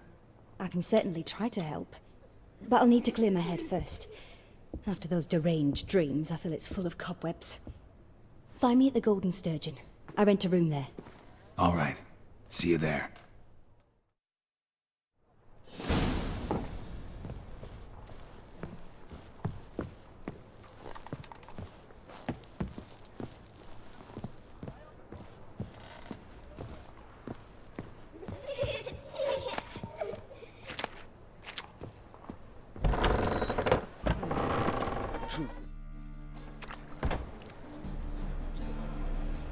I can certainly try to help. But I'll need to clear my head first. After those deranged dreams, I feel it's full of cobwebs. Find me at the Golden Sturgeon. I rent a room there. All right. See you there.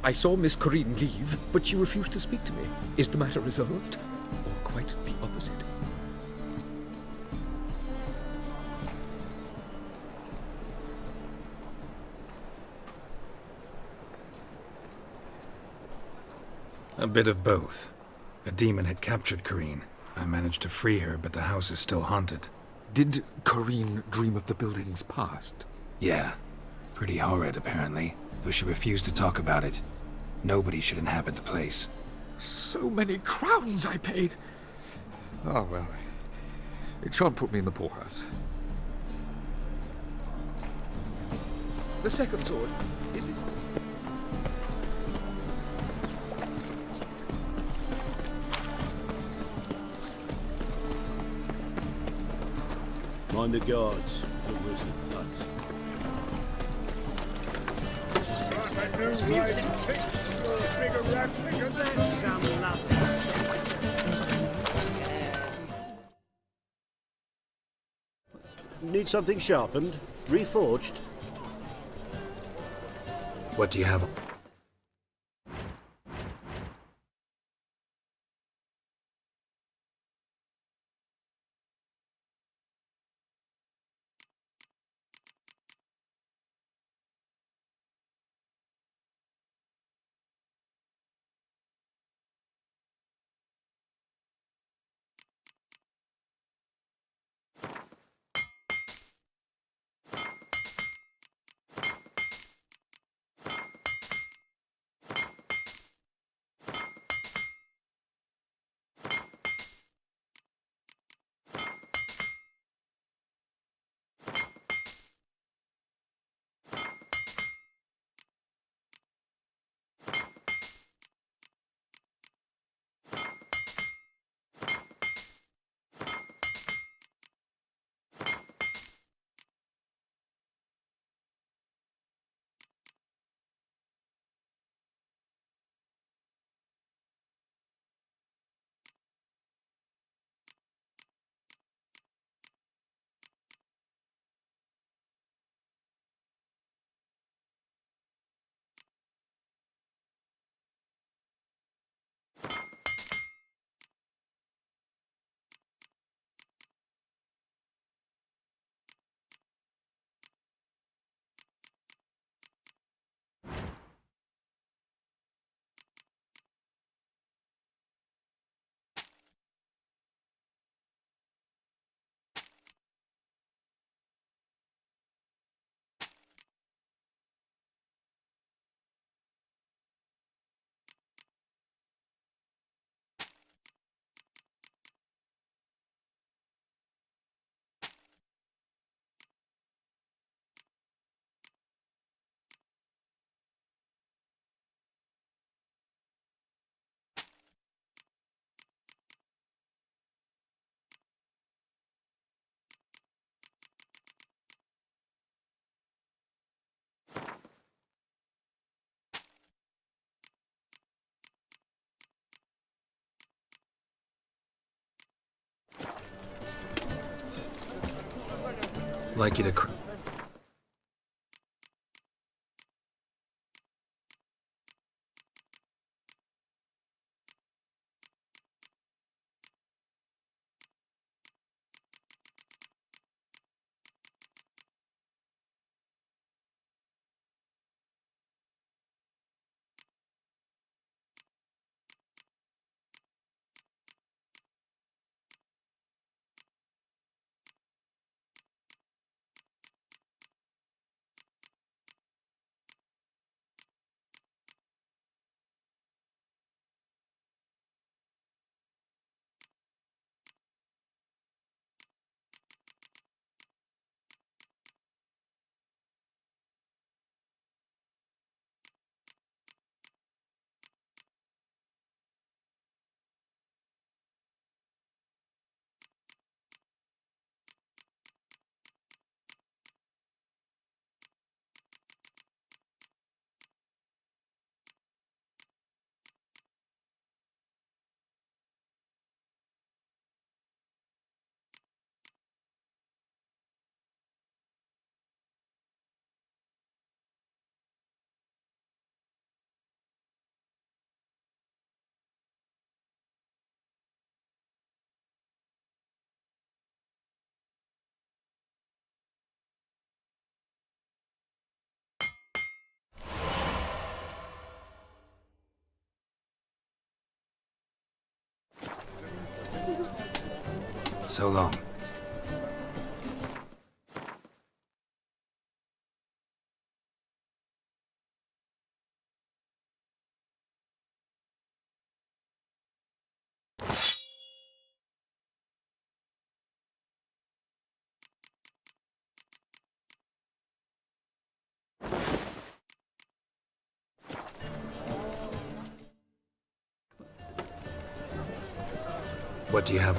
I saw Miss Corinne leave, but she refused to speak to me. Is the matter resolved? Or quite the opposite? A bit of both. A demon had captured Corinne. I managed to free her, but the house is still haunted. Did Corinne dream of the building's past? Yeah. Pretty horrid, apparently, though she refused to talk about it. Nobody should inhabit the place. So many crowns I paid. Oh, well. It shan't put me in the poorhouse. The second sword, is it? Mind the guards. No worse than thugs. Need something sharpened? Reforged? What do you have? Like you to... So long. What do you have?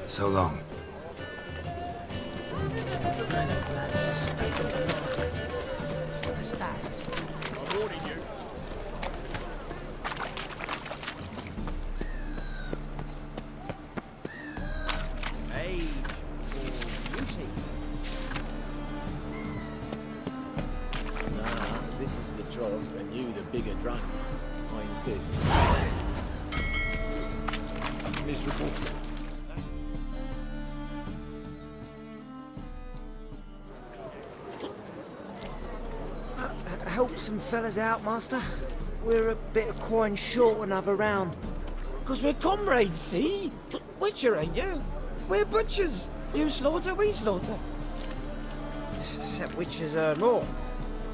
So long. I'm warning you. Age or beauty? Nah, this is the trough, and you the bigger drunk. I insist. Miserable. Help some fellas out, Master. We're a bit of coin short another round. 'Cause we're comrades, see? Witcher, ain't you? We're butchers. You slaughter, we slaughter. Except witches earn more.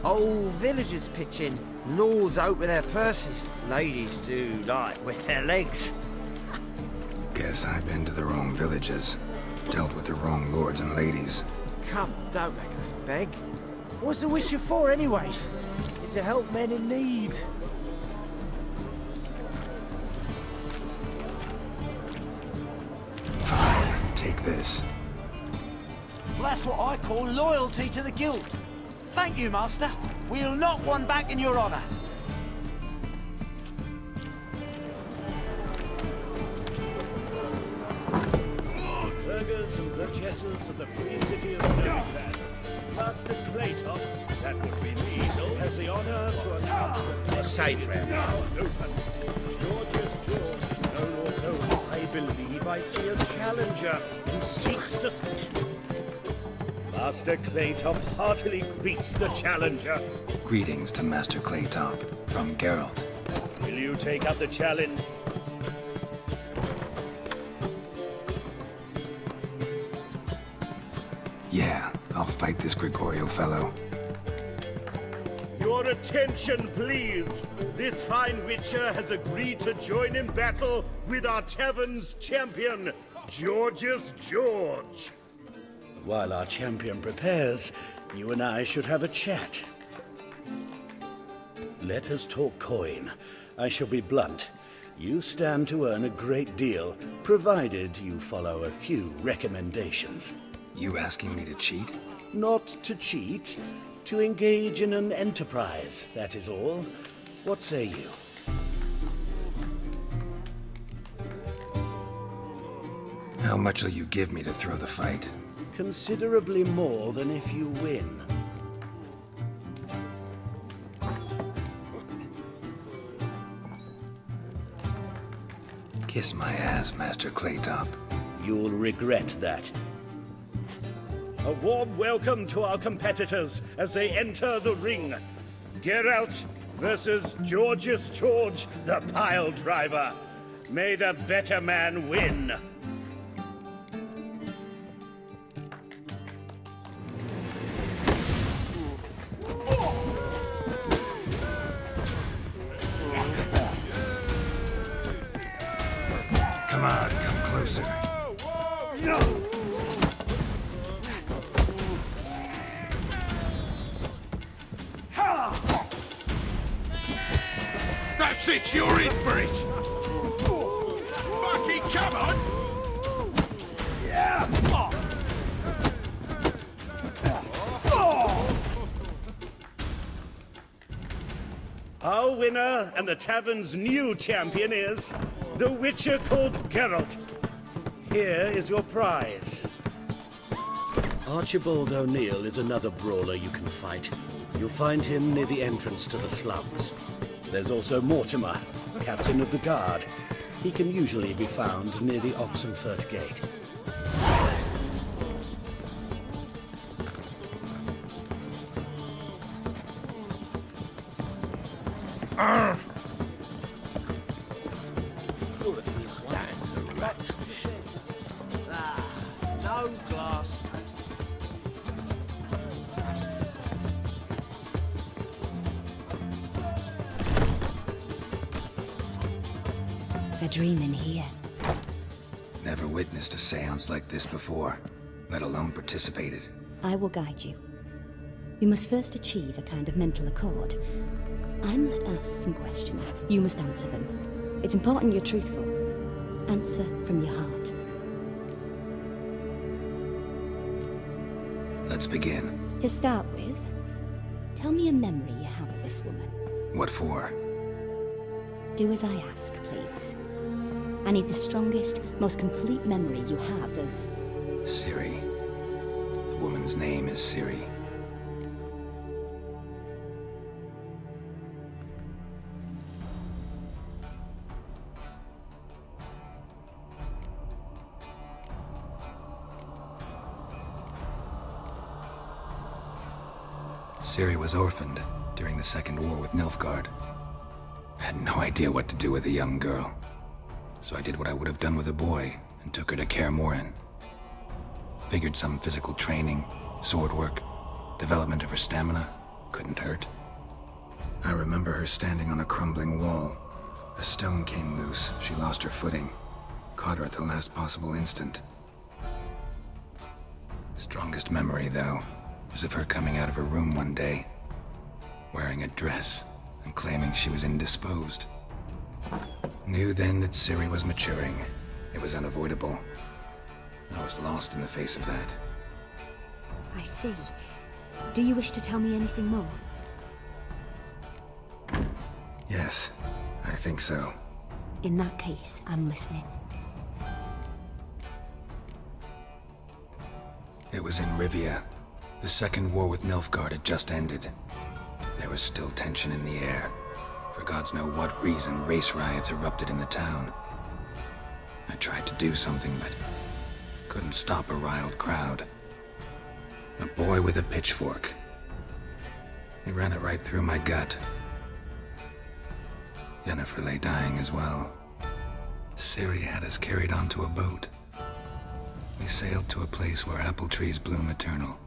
Old villagers pitch in. Lords out with their purses. Ladies do like with their legs. Guess I've been to the wrong villages. Dealt with the wrong lords and ladies. Come, don't make us beg. What's the witcher for, anyways? It's to help men in need. Fine, take this. Well, that's what I call loyalty to the guild. Thank you, Master. We'll knock one back in your honour. Burghers and burgesses of the free city of Novigrad. Master Claytop, that would be me, has the honor to announce that Safe round. now open. George's George, known also, I believe I see a challenger who seeks to... Master Claytop heartily greets the challenger. Greetings to Master Claytop from Geralt. Will you take up the challenge? Yeah, I'll fight this Gregorio fellow. Your attention, please. This fine witcher has agreed to join in battle with our tavern's champion, George's George. While our champion prepares, you and I should have a chat. Let us talk coin. I shall be blunt. You stand to earn a great deal, provided you follow a few recommendations. You asking me to cheat? Not to cheat, to engage in an enterprise, that is all. What say you? How much will you give me to throw the fight? Considerably more than if you win. Kiss my ass, Master Claytop. You'll regret that. A warm welcome to our competitors as they enter the ring. Geralt versus George's George, the pile driver. May the better man win. Come on, come closer. That's it, you're in for it! Fucking come on! Yeah! Our winner and the tavern's new champion is the Witcher called Geralt. Here is your prize. Archibald O'Neill is another brawler you can fight. You'll find him near the entrance to the slums. There's also Mortimer, captain of the guard. He can usually be found near the Oxenfurt Gate. No glass. They're dreaming here. Never never witnessed a seance like this before, let alone participated. I will guide you. You must first achieve a kind of mental accord. I must ask some questions. You must answer them. It's important you're truthful. Answer from your heart. Let's begin. To start with, tell me a memory you have of this woman. What for? Do as I ask, please. I need the strongest, most complete memory you have of... Ciri. The woman's name is Ciri. Ciri was orphaned during the Second War with Nilfgaard. I had no idea what to do with a young girl, so I did what I would have done with a boy and took her to Kaer Morhen. Figured some physical training, sword work, development of her stamina couldn't hurt. I remember her standing on a crumbling wall. A stone came loose, she lost her footing, caught her at the last possible instant. Strongest memory, though, was of her coming out of her room one day, wearing a dress and claiming she was indisposed. Knew then that Ciri was maturing. It was unavoidable. I was lost in the face of that. I see. Do you wish to tell me anything more? Yes, I think so. In that case, I'm listening. It was in Rivia. The Second War with Nilfgaard had just ended. There was still tension in the air. For gods know what reason, race riots erupted in the town. I tried to do something, but couldn't stop a riled crowd. A boy with a pitchfork. He ran it right through my gut. Yennefer lay dying as well. Ciri had us carried onto a boat. We sailed to a place where apple trees bloom eternal.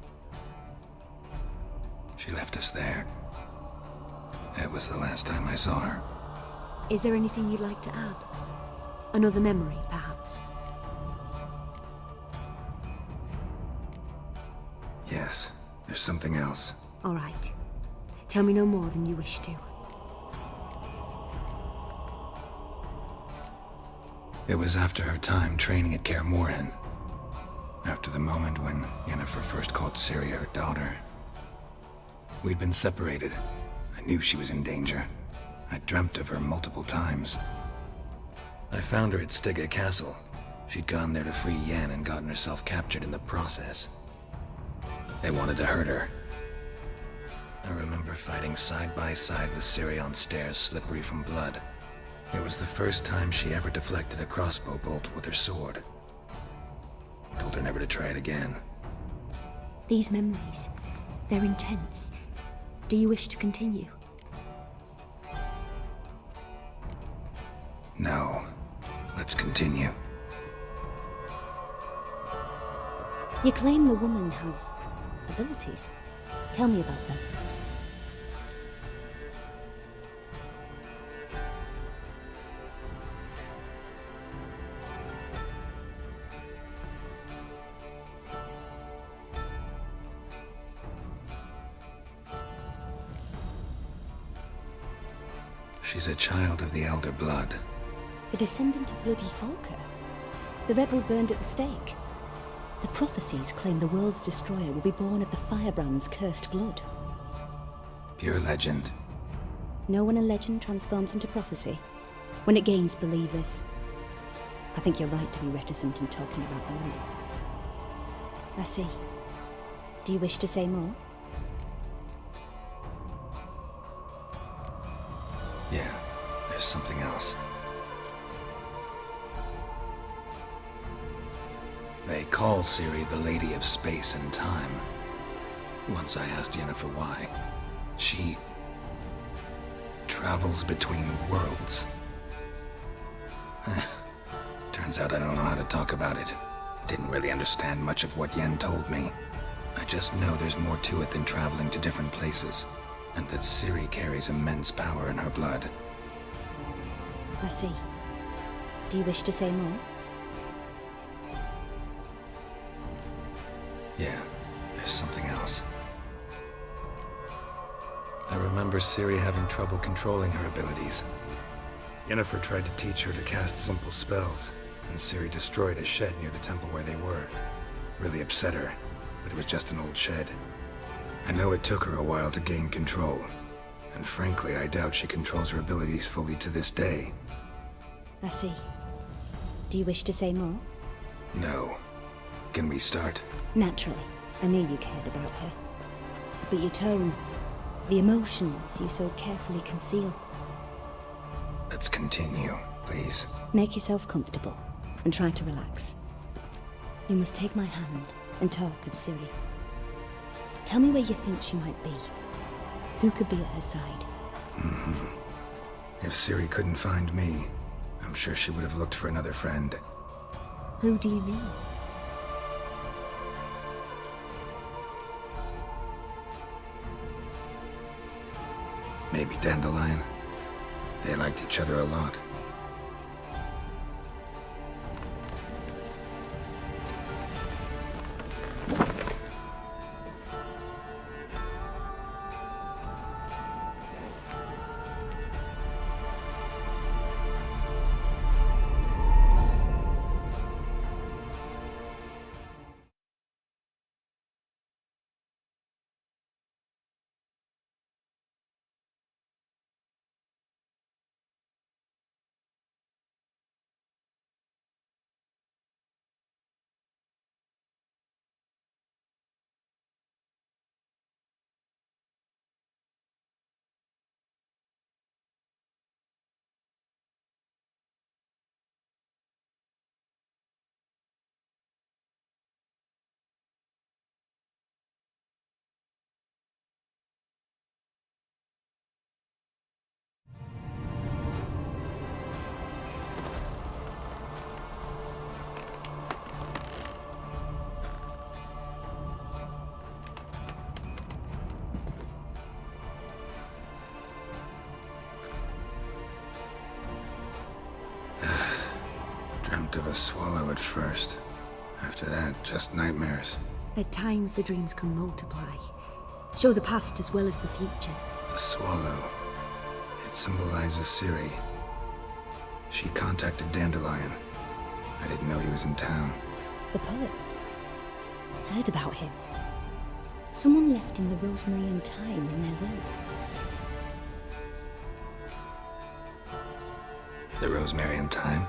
She left us there. That was the last time I saw her. Is there anything you'd like to add? Another memory, perhaps? Yes, there's something else. All right. Tell me no more than you wish to. It was after her time training at Kaer Morhen. After the moment when Yennefer first called Ciri her daughter. We'd been separated. I knew she was in danger. I dreamt of her multiple times. I found her at Stygga Castle. She'd gone there to free Yen and gotten herself captured in the process. They wanted to hurt her. I remember fighting side by side with Ciri on stairs slippery from blood. It was the first time she ever deflected a crossbow bolt with her sword. Told her never to try it again. These memories, they're intense. Do you wish to continue? No. Let's continue. You claim the woman has abilities. Tell me about them. She's a child of the Elder Blood. A descendant of bloody Volker. The rebel burned at the stake. The prophecies claim the world's destroyer will be born of the firebrand's cursed blood. Pure legend. Know when a legend transforms into prophecy? When it gains believers. I think you're right to be reticent in talking about the woman. I see. Do you wish to say more? Yeah, there's something else. They call Ciri the Lady of Space and Time. Once I asked Yennefer why. She travels between worlds. Turns out I don't know how to talk about it. Didn't really understand much of what Yen told me. I just know there's more to it than traveling to different places, and that Ciri carries immense power in her blood. I see. Do you wish to say more? Yeah, there's something else. I remember Ciri having trouble controlling her abilities. Yennefer tried to teach her to cast simple spells, and Ciri destroyed a shed near the temple where they were. Really upset her, but it was just an old shed. I know it took her a while to gain control, and frankly, I doubt she controls her abilities fully to this day. I see. Do you wish to say more? No. Can we start? Naturally. I knew you cared about her. But your tone, the emotions you so carefully conceal. Let's continue, please. Make yourself comfortable, and try to relax. You must take my hand and talk of Ciri. Tell me where you think she might be. Who could be at her side? If Ciri couldn't find me, I'm sure she would have looked for another friend. Who do you mean? Maybe Dandelion. They liked each other a lot. Dreamt of a swallow at first. After that, just nightmares. At times the dreams can multiply. Show the past as well as the future. The swallow. It symbolizes Ciri. She contacted Dandelion. I didn't know he was in town. The poet. Heard about him. Someone left him the rosemary and thyme in their will. The rosemary and thyme?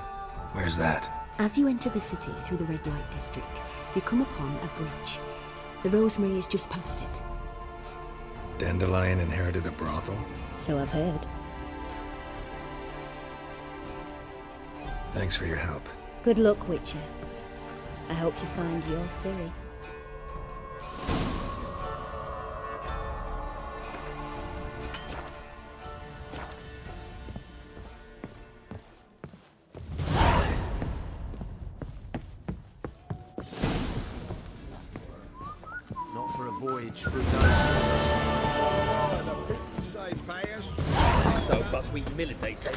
Where's that? As you enter the city through the red light district, you come upon a bridge. The rosemary is just past it. Dandelion inherited a brothel? So I've heard. Thanks for your help. Good luck, Witcher. I hope you find your Ciri. Not for a voyage through those So, but we militate.